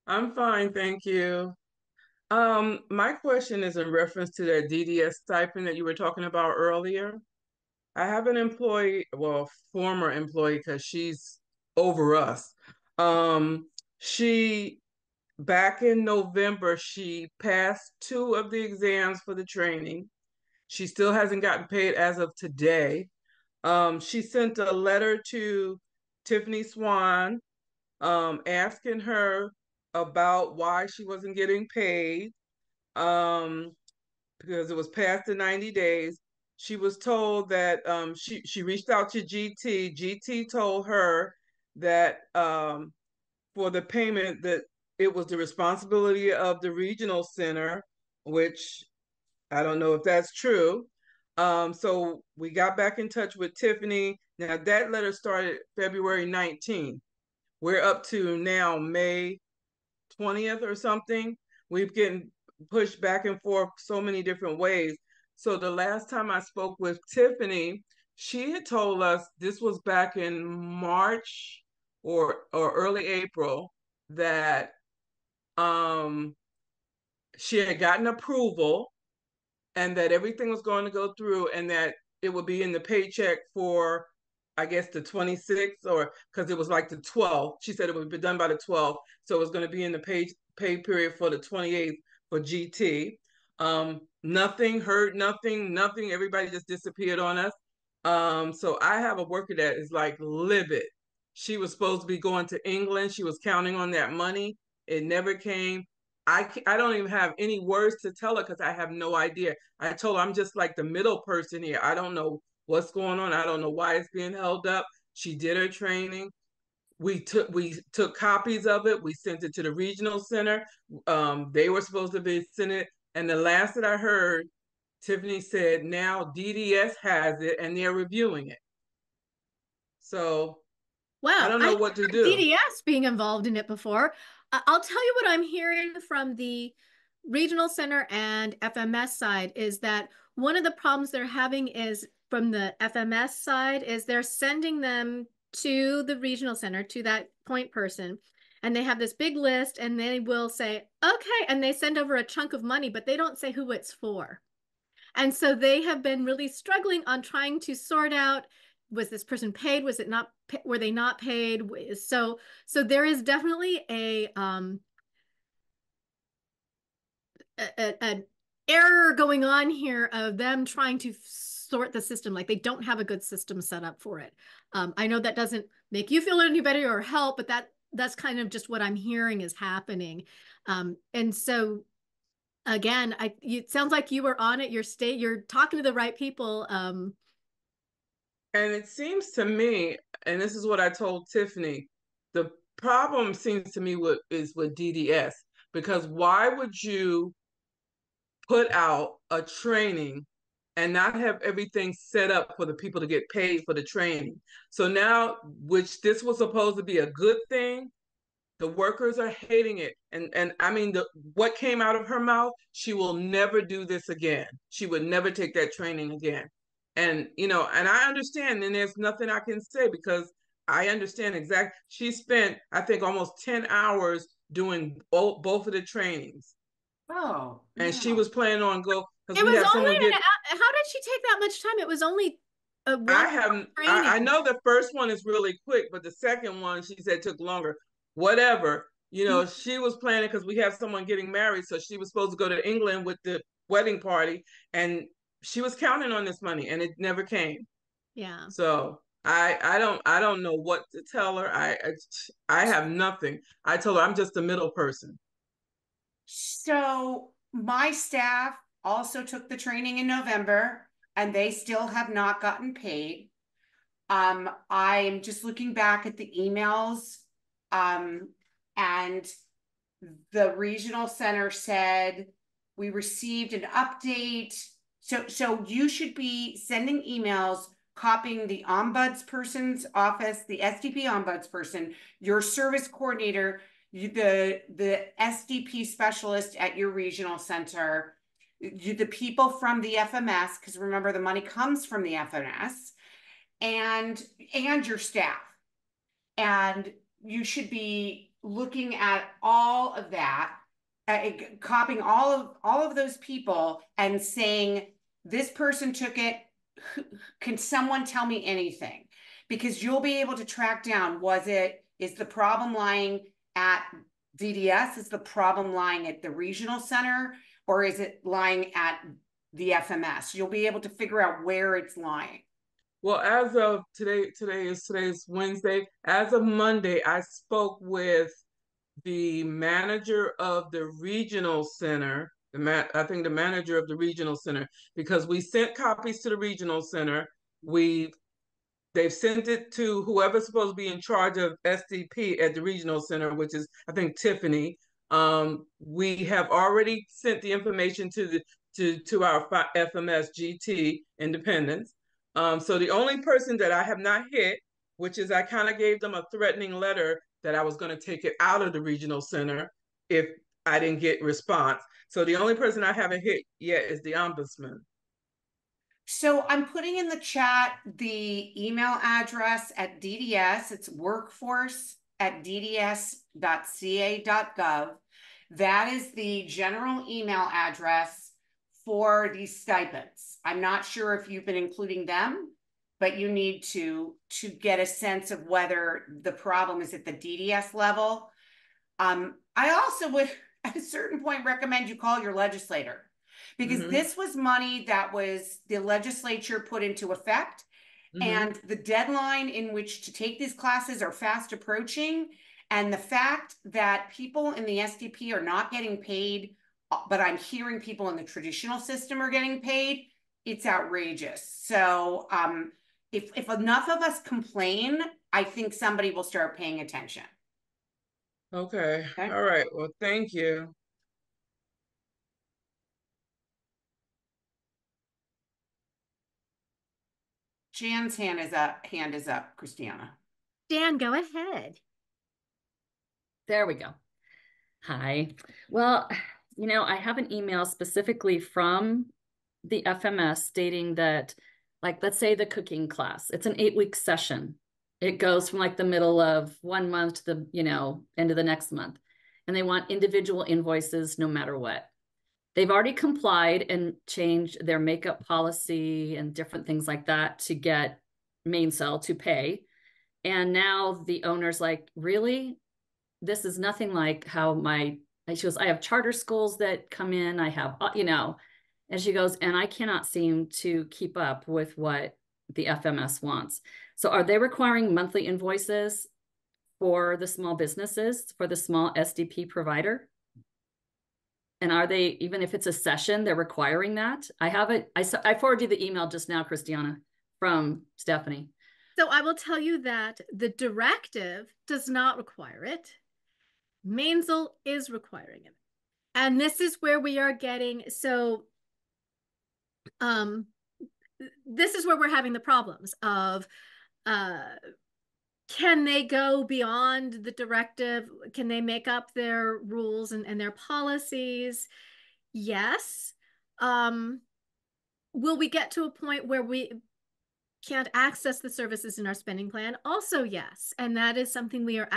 I'm fine, thank you. My question is in reference to that DDS stipend that you were talking about earlier. I have an employee, well, former employee, because she's over us. She, back in November, she passed 2 of the exams for the training. She still hasn't gotten paid as of today. She sent a letter to Tiffany Swan, asking her about why she wasn't getting paid, because it was past the 90 days. She was told that she reached out to GT. GT told her that for the payment that it was the responsibility of the regional center, which I don't know if that's true. So we got back in touch with Tiffany. Now that letter started February 19th. We're up to now May 20th or something. We've getting pushed back and forth so many different ways. So the last time I spoke with Tiffany, she had told us, this was back in March or early April, that she had gotten approval and that everything was going to go through, and that it would be in the paycheck for, I guess, the 26th, or because it was like the 12th. She said it would be done by the 12th. So it was going to be in the pay period for the 28th for GT. Nothing, heard nothing. Everybody just disappeared on us. So I have a worker that is like livid. She was supposed to be going to England. She was counting on that money. It never came. I don't even have any words to tell her because I have no idea. I told her I'm just like the middle person here. I don't know what's going on. I don't know why it's being held up. She did her training. We took copies of it. We sent it to the regional center. They were supposed to be sent it. And the last that I heard, Tiffany said now DDS has it and they're reviewing it. So wow, I don't know what to do. DDS being involved in it before. I'll tell you what I'm hearing from the regional center and FMS side is that one of the problems they're having is from the FMS side is they're sending them to the regional center, to that point person, and they have this big list and they will say, okay, and they send over a chunk of money, but they don't say who it's for. And so they have been really struggling on trying to sort out, was this person paid? Was it not? Were they not paid? So there is definitely a error going on here of them trying to sort the system. Like they don't have a good system set up for it. I know that doesn't make you feel any better or help, but that's kind of just what I'm hearing is happening. And so again, it sounds like you were on it. You're talking to the right people. And it seems to me, and this is what I told Tiffany, the problem seems to me is with DDS, because why would you put out a training and not have everything set up for the people to get paid for the training? So now, which this was supposed to be a good thing, the workers are hating it. And I mean, what came out of her mouth, she will never do this again. She would never take that training again. And, you know, and I understand, and there's nothing I can say because I understand exactly. She spent, I think, almost 10 hours doing both of the trainings. Oh, And no. she was planning on because it we was have only someone get. how did she take that much time? It was only a one training. I know the first one is really quick, but the second one she said took longer. Whatever, you know, she was planning because we have someone getting married, so she was supposed to go to England with the wedding party, and she was counting on this money, and it never came. Yeah. So I don't know what to tell her. I have nothing. I told her I'm just a middle person. So my staff also took the training in November and they still have not gotten paid. I'm just looking back at the emails, and the regional center said we received an update. So you should be sending emails copying the ombudsperson's office, the SDP ombudsperson, your service coordinator, the SDP specialist at your regional center, the people from the FMS, because remember the money comes from the FMS, and your staff. And you should be looking at all of that, copying all of those people and saying, this person took it. Can someone tell me anything? Because you'll be able to track down, is the problem lying at DDS? Is the problem lying at the regional center? Or is it lying at the FMS? You'll be able to figure out where it's lying. Well, as of today's Wednesday. As of Monday, I spoke with the manager of the regional center, I think the manager of the regional center, because we sent copies to the regional center. They've sent it to whoever's supposed to be in charge of SDP at the regional center, which is, I think, Tiffany. We have already sent the information to our FMS GT Independence. So the only person that I have not hit, which is I kind of gave them a threatening letter that I was going to take it out of the regional center if I didn't get response. So the only person I haven't hit yet is the ombudsman. So I'm putting in the chat the email address at DDS. It's workforce@dds.ca.gov. That is the general email address for these stipends. I'm not sure if you've been including them, but you need to get a sense of whether the problem is at the DDS level. I also would, at a certain point, recommend you call your legislator, because this was money that was the legislature put into effect, and the deadline in which to take these classes are fast approaching. And the fact that people in the SDP are not getting paid, but I'm hearing people in the traditional system are getting paid, it's outrageous. So if enough of us complain, I think somebody will start paying attention. Okay. All right. Well, thank you. Jan's hand is up, Christiana. Dan, go ahead. There we go. Hi. Well, I have an email specifically from the FMS stating that, like, let's say the cooking class, it's an 8-week session. It goes from like the middle of 1 month to the, end of the next month. And they want individual invoices no matter what. They've already complied and changed their makeup policy and different things like that to get Mainsail to pay. And now the owner's like, really? This is nothing like how she goes, I have charter schools that come in. I have, And she goes, and I cannot seem to keep up with what the FMS wants. So are they requiring monthly invoices for the small businesses, for the small SDP provider? And are they, even if it's a session, they're requiring that? I have it. I forwarded you the email just now, Christiana, from Stephanie. So I will tell you that the directive does not require it. Mainzel is requiring it. And this is where we are getting, so this is where we're having the problems of, can they go beyond the directive? Can they make up their rules and their policies? Yes. Will we get to a point where we can't access the services in our spending plan? Also, yes. And that is something we are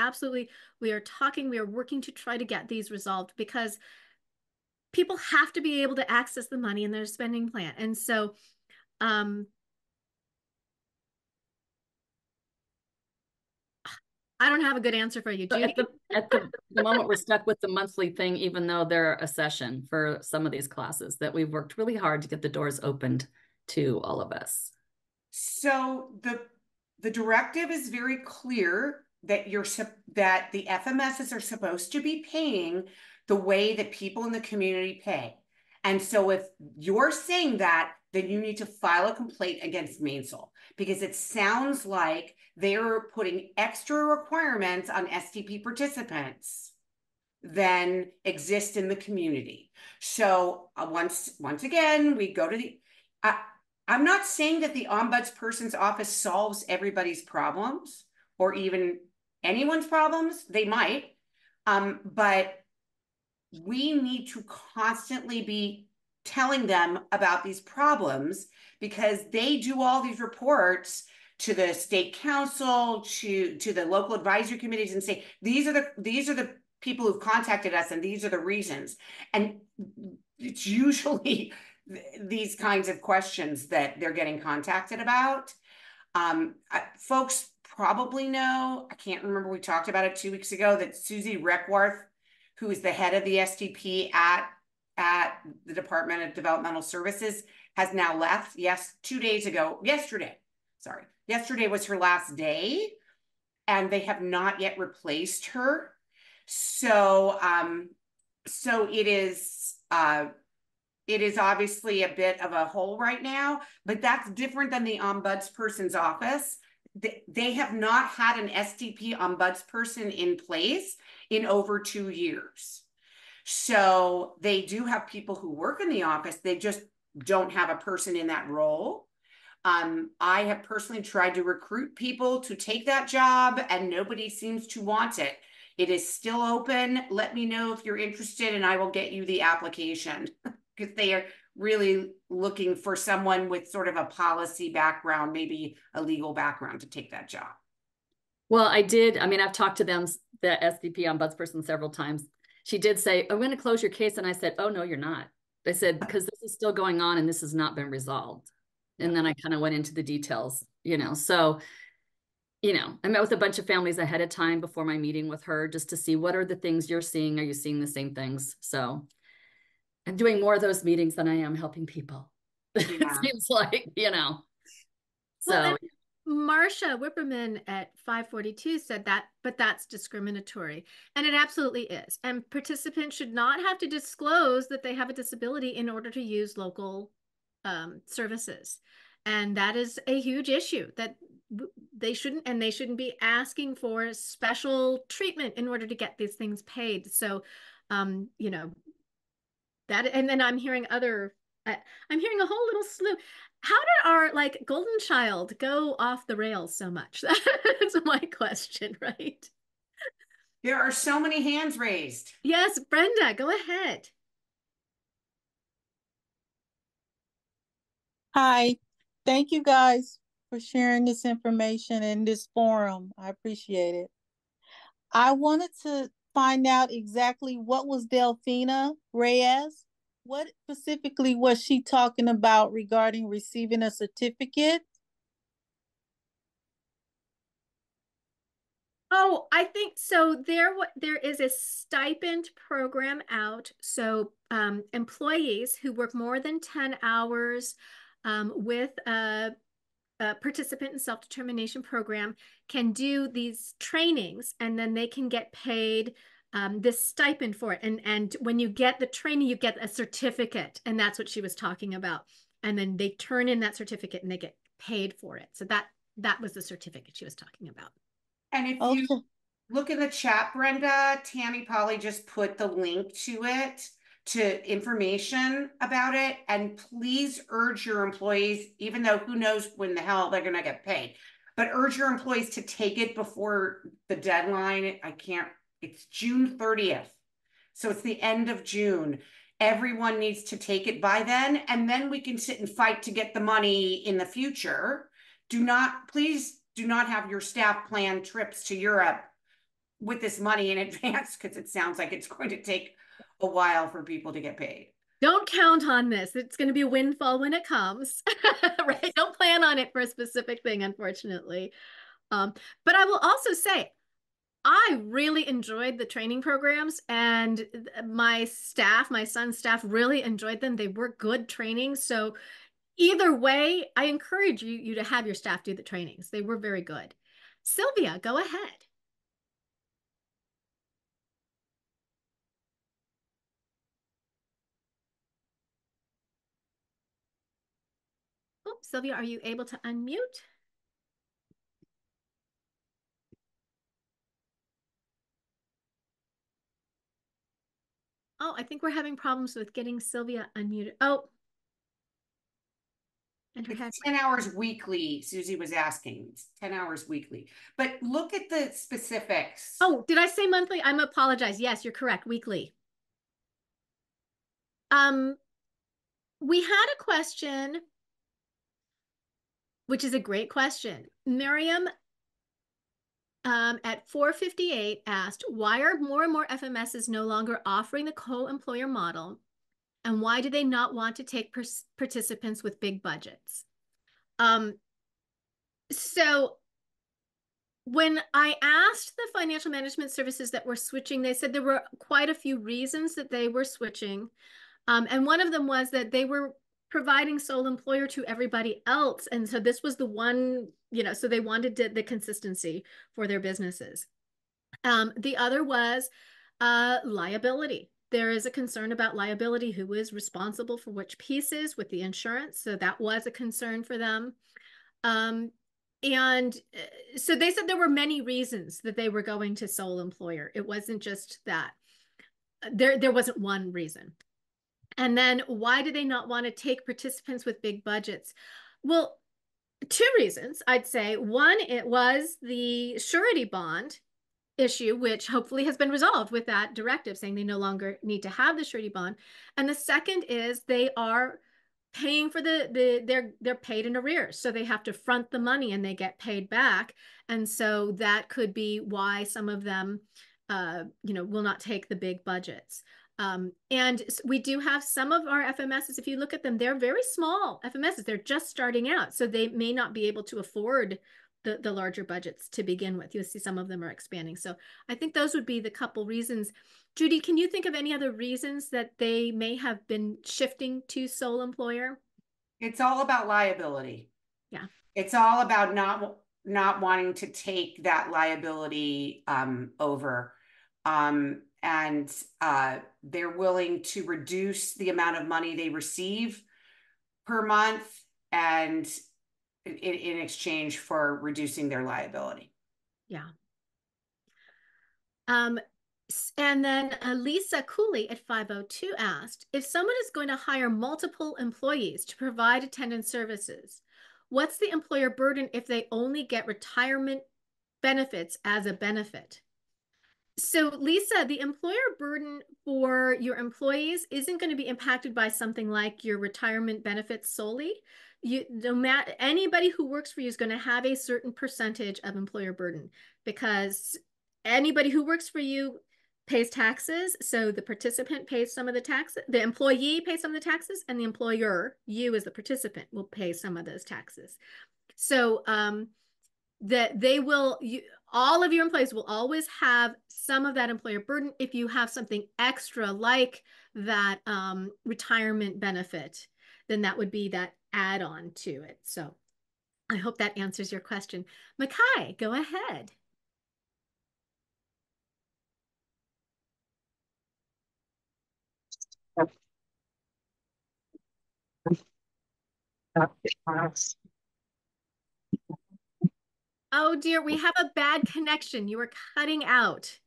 working to try to get these resolved, because people have to be able to access the money in their spending plan. And so, I don't have a good answer for you, Judy. At the moment, we're stuck with the monthly thing, even though they're a session for some of these classes that we've worked really hard to get the doors opened to all of us. So the directive is very clear that that the FMSs are supposed to be paying the way that people in the community pay. And so if you're saying that, then you need to file a complaint against Mainzel, because it sounds like they're putting extra requirements on SDP participants than exist in the community. So once again, we go to the, I'm not saying that the ombudsperson's office solves everybody's problems or even anyone's problems. They might, but we need to constantly be telling them about these problems, because they do all these reports to the state council, to the local advisory committees, and say, these are the people who've contacted us and these are the reasons. And it's usually these kinds of questions that they're getting contacted about. Folks probably know, I can't remember, we talked about it 2 weeks ago, that Susie Reckworth, who is the head of the SDP at the Department of Developmental Services, has now left. Yes, 2 days ago, yesterday was her last day, and they have not yet replaced her. So, so it is obviously a bit of a hole right now, but that's different than the ombudsperson's office. They have not had an SDP ombudsperson in place in over 2 years. So they do have people who work in the office. They just don't have a person in that role. I have personally tried to recruit people to take that job, and nobody seems to want it. It is still open. Let me know if you're interested, and I will get you the application, because they are really looking for someone with sort of a policy background, maybe a legal background, to take that job. Well, I mean, I've talked to them, the SDP ombudsperson, several times. She did say, I'm going to close your case. And I said, oh, no, you're not. They said, because this is still going on and this has not been resolved. And then I kind of went into the details, so, I met with a bunch of families ahead of time before my meeting with her, just to see what are the things you're seeing. Are you seeing the same things? So I'm doing more of those meetings than I am helping people. Yeah. It seems like, So well, Marcia Whipperman at 542 said that, but that's discriminatory. And it absolutely is. And participants should not have to disclose that they have a disability in order to use local services. And that is a huge issue, that they shouldn't be asking for special treatment in order to get these things paid. So, that, and then I'm hearing a whole little slew. How did our golden child go off the rails so much? That's my question, right? There are so many hands raised. Yes, Brenda, go ahead. Hi, thank you guys for sharing this information in this forum. I appreciate it. I wanted to find out exactly what was Delphina Reyes. What specifically was she talking about regarding receiving a certificate? Oh, I think so. There is a stipend program out. So employees who work more than 10 hours with a participant in self-determination program can do these trainings, and then they can get paid this stipend for it. And when you get the training, you get a certificate, and that's what she was talking about. And then they turn in that certificate and they get paid for it. So that was the certificate she was talking about. And if you look in the chat, Brenda, Tammy probably just put the link to it, to information about it. And please urge your employees, even though who knows when the hell they're going to get paid, but urge your employees to take it before the deadline. It's June 30th. So it's the end of June. Everyone needs to take it by then, and then we can sit and fight to get the money in the future. Please do not have your staff plan trips to Europe with this money in advance, because it sounds like it's going to take a while for people to get paid. Don't count on this. It's going to be a windfall when it comes, right? Don't plan on it for a specific thing, unfortunately. But I will also say, I really enjoyed the training programs, and my son's staff really enjoyed them. They were good trainings. So either way, I encourage you to have your staff do the trainings. They were very good. Sylvia, go ahead. Oh, Sylvia, are you able to unmute? Oh, I think we're having problems with getting Sylvia unmuted. Oh. And her It's 10 hours weekly, Susie was asking. It's 10 hours weekly. But look at the specifics. Oh, did I say monthly? I apologize. Yes, you're correct. Weekly. We had a question, which is a great question. Miriam at 4:58 asked, why are more and more FMSs no longer offering the co-employer model? And why do they not want to take participants with big budgets? So when I asked the financial management services that were switching, they said there were quite a few reasons that they were switching. And one of them was that they were providing sole employer to everybody else. And so this was the one, so they wanted the consistency for their businesses. The other was liability. There is a concern about liability, who is responsible for which pieces with the insurance. So that was a concern for them. And so they said there were many reasons that they were going to sole employer. It wasn't just that. There wasn't one reason. And then why do they not want to take participants with big budgets? Well, two reasons, I'd say. One, it was the surety bond issue, which hopefully has been resolved with that directive saying they no longer need to have the surety bond. And the second is they are paying for they're paid in arrears. So they have to front the money and they get paid back. And so that could be why some of them, will not take the big budgets. And we do have some of our FMSs, if you look at them, they're very small FMSs. They're just starting out. So they may not be able to afford the larger budgets to begin with. You'll see some of them are expanding. So I think those would be the couple reasons. Judy, can you think of any other reasons that they may have been shifting to sole employer? It's all about liability. Yeah. It's all about not wanting to take that liability over. And they're willing to reduce the amount of money they receive per month and in exchange for reducing their liability. Yeah. And then Lisa Cooley at 502 asked, if someone is going to hire multiple employees to provide attendance services, what's the employer burden if they only get retirement benefits as a benefit? So Lisa, the employer burden for your employees isn't going to be impacted by something like your retirement benefits solely. Anybody who works for you is going to have a certain percentage of employer burden, because anybody who works for you pays taxes. So the participant pays some of the taxes, the employee pays some of the taxes, and the employer, you as the participant, will pay some of those taxes. So that they will, all of your employees will always have some of that employer burden. If you have something extra like that retirement benefit, then that would be that add-on to it. So I hope that answers your question. Makai, go ahead. Oh dear, we have a bad connection. You are cutting out.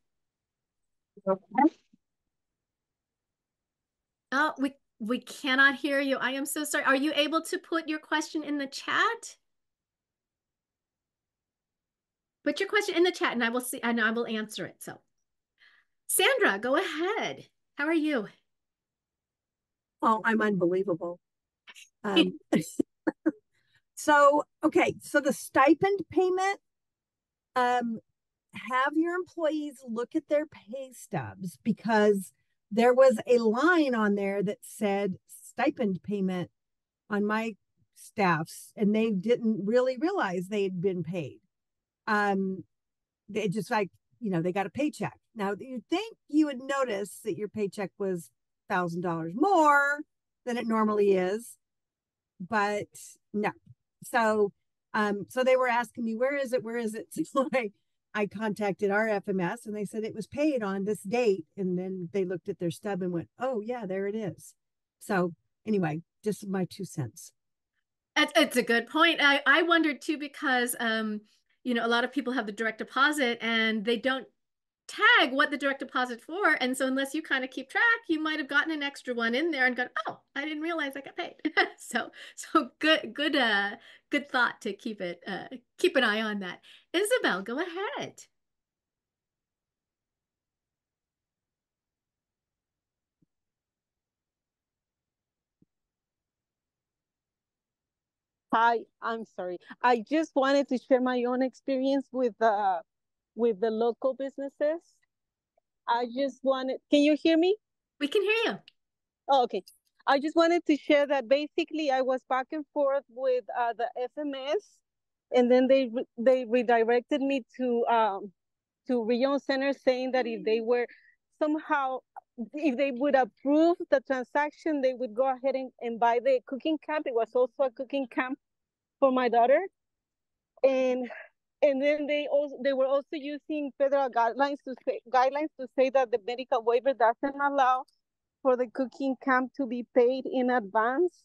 Oh, we cannot hear you. I am so sorry. Are you able to put your question in the chat? Put your question in the chat and I will see and I will answer it. So, Sandra, go ahead. How are you? Oh, I'm unbelievable. So, okay, so the stipend payment, have your employees look at their pay stubs, because there was a line on there that said stipend payment on my staffs, and they didn't really realize they had been paid. They just, like, they got a paycheck. Now, you'd think you would notice that your paycheck was $1,000 more than it normally is, but no. So they were asking me, where is it? So I contacted our FMS and they said it was paid on this date. And then they looked at their stub and went, oh yeah, there it is. So anyway, just my 2 cents. It's a good point. I wondered too, because a lot of people have the direct deposit and they don't tag what the direct deposit for. And so unless you kind of keep track, you might have gotten an extra one in there and gone, oh, I didn't realize I got paid. so good thought to keep an eye on that. Isabel, go ahead. Hi, I'm sorry. I just wanted to share my own experience with the local businesses. Can you hear me? We can hear you. Oh, okay. I just wanted to share that basically I was back and forth with the FMS, and then they redirected me to Regional Center, saying that if they would approve the transaction, they would go ahead and buy the cooking camp. It was also a cooking camp for my daughter, and then they were also using federal guidelines to say that the medical waiver doesn't allow for the cooking camp to be paid in advance.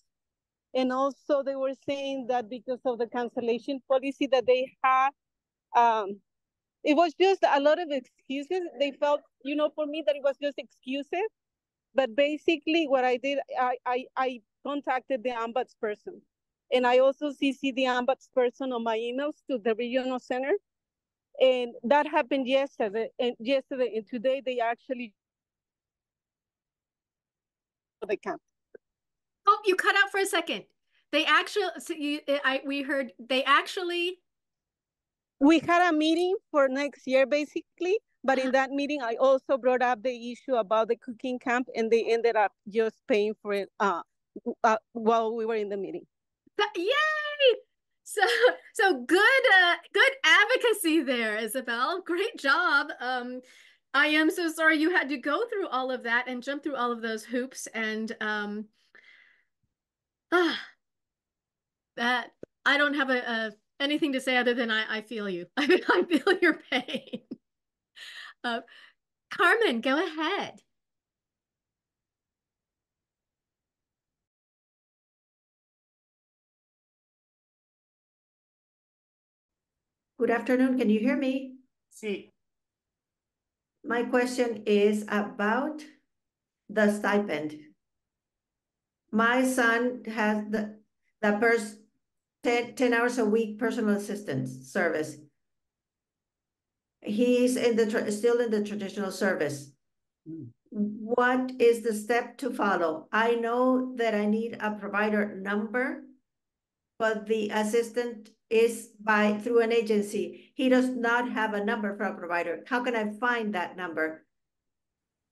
And also they were saying that because of the cancellation policy that they had, it was just a lot of excuses. They felt, for me, that it was just excuses. But basically what I did, I contacted the ombudsperson. And I also CC the ombudsperson on my emails to the regional center. And that happened yesterday. And today they actually the camp. Oh, you cut out for a second. We heard they actually. We had a meeting for next year, basically. But in that meeting, I also brought up the issue about the cooking camp, and they ended up just paying for it while we were in the meeting. Yay! So good advocacy there, Isabel. Great job. I am so sorry you had to go through all of that and jump through all of those hoops, and that I don't have anything to say other than I feel you. I feel your pain. Carmen, go ahead. Good afternoon. Can you hear me? Sí. My question is about the stipend. My son has the 10 hours a week personal assistance service. He's still in the traditional service. What is the step to follow? I know that I need a provider number, but the assistant is through an agency. He does not have a number for a provider. How can I find that number?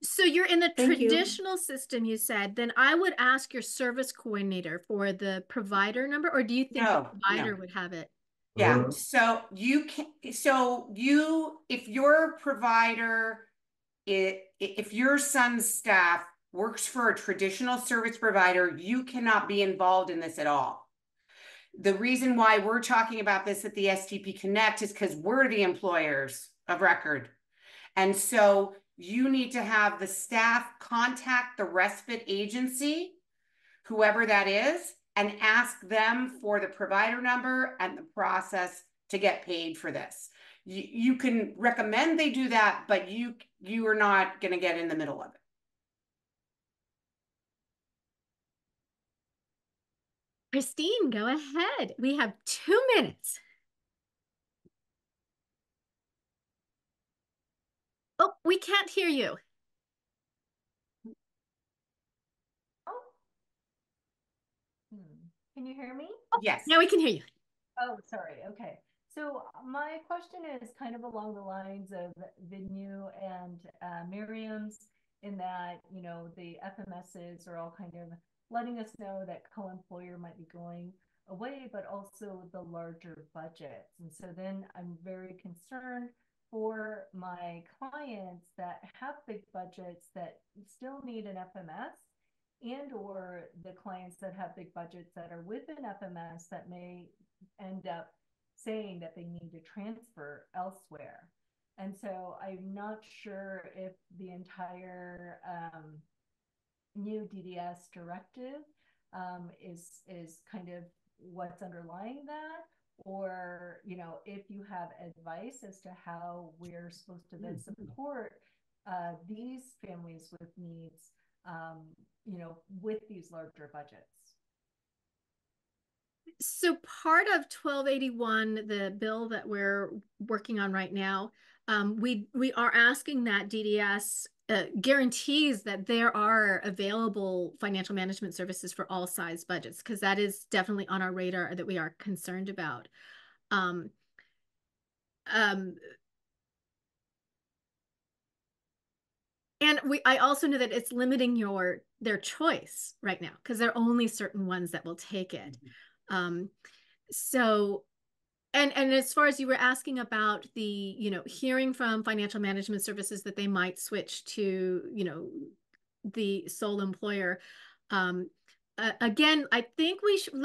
So you're in the traditional system, you said. Then I would ask your service coordinator for the provider number, or do you think the provider would have it? Yeah, so you can, if your provider, if your son's staff works for a traditional service provider, you cannot be involved in this at all. The reason why we're talking about this at the SDP Connect is because we're the employers of record. And so you need to have the staff contact the respite agency, whoever that is, and ask them for the provider number and the process to get paid for this. You can recommend they do that, but you are not going to get in the middle of it. Christine, go ahead. We have 2 minutes. Oh, we can't hear you. Can you hear me? Yes. Now we can hear you. Oh, sorry. Okay. So my question is kind of along the lines of Vidnu and Miriam's, in that, you know, the FMSs are all kind of letting us know that co-employer might be going away, but also the larger budgets. And so then I'm very concerned for my clients that have big budgets that still need an FMS, and or the clients that have big budgets that are with an FMS that may end up saying that they need to transfer elsewhere. And so I'm not sure if the entire new DDS directive is kind of what's underlying that, or, you know, if you have advice as to how we're supposed to then support these families with needs, you know, with these larger budgets. So part of 1281, the bill that we're working on right now, we are asking that DDS guarantees that there are available financial management services for all size budgets, because that is definitely on our radar that we are concerned about. And I also know that it's limiting their choice right now, because there are only certain ones that will take it. So, and as far as you were asking about the, you know, hearing from financial management services that they might switch to, you know, the sole employer. Again, I think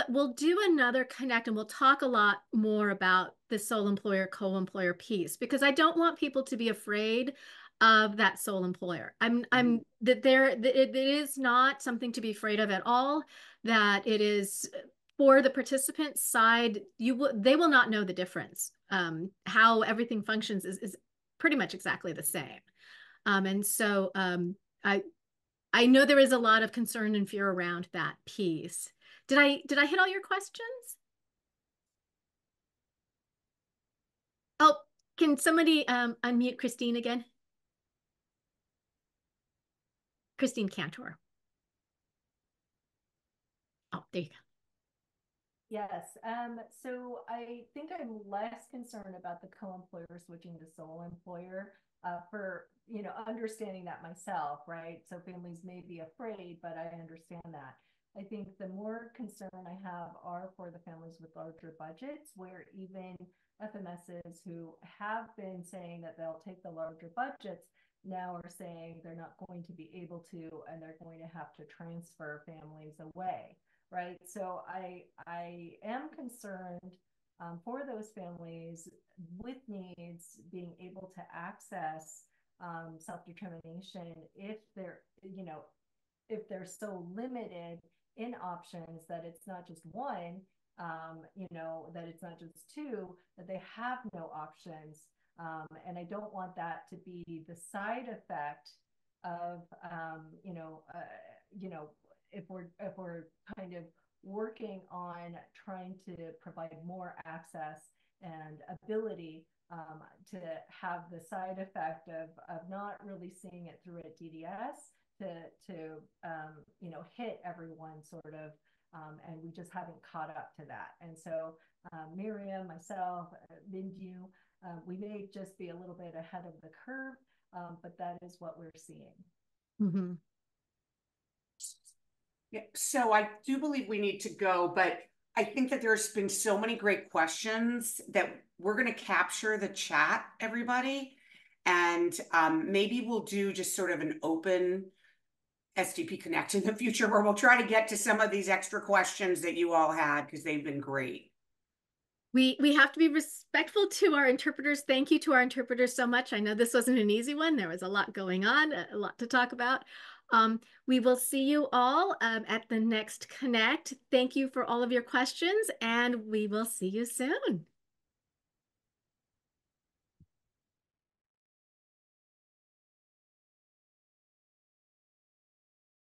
we'll do another connect, and we'll talk a lot more about the sole employer, co-employer piece, because I don't want people to be afraid of that sole employer. It is not something to be afraid of at all. That it is, for the participant side, they will not know the difference. How everything functions is pretty much exactly the same. And so I know there is a lot of concern and fear around that piece. Did I hit all your questions? Oh, can somebody unmute Christine again? Christine Cantor. Oh, there you go. Yes. So I think I'm less concerned about the co-employer switching to sole employer for, you know, understanding that myself, right? So families may be afraid, but I understand that. I think the more concern I have are for the families with larger budgets, where even FMSs who have been saying that they'll take the larger budgets now are saying they're not going to be able to, and they're going to have to transfer families away. Right. So I am concerned for those families with needs being able to access self-determination if they're, you know, if they're so limited in options that it's not just one, you know, that it's not just two, that they have no options. And I don't want that to be the side effect of, you know, if we're kind of working on trying to provide more access and ability to have the side effect of not really seeing it through a DDS to you know, hit everyone sort of, and we just haven't caught up to that. And so Miriam, myself, Minju, we may just be a little bit ahead of the curve, but that is what we're seeing. Yeah, so I do believe we need to go, but I think that there's been so many great questions that we're going to capture the chat, everybody. And maybe we'll do just sort of an open SDP Connect in the future where we'll try to get to some of these extra questions that you all had because they've been great. We have to be respectful to our interpreters. Thank you to our interpreters so much. I know this wasn't an easy one. There was a lot going on, a lot to talk about. We will see you all at the next Connect. Thank you for all of your questions, and we will see you soon.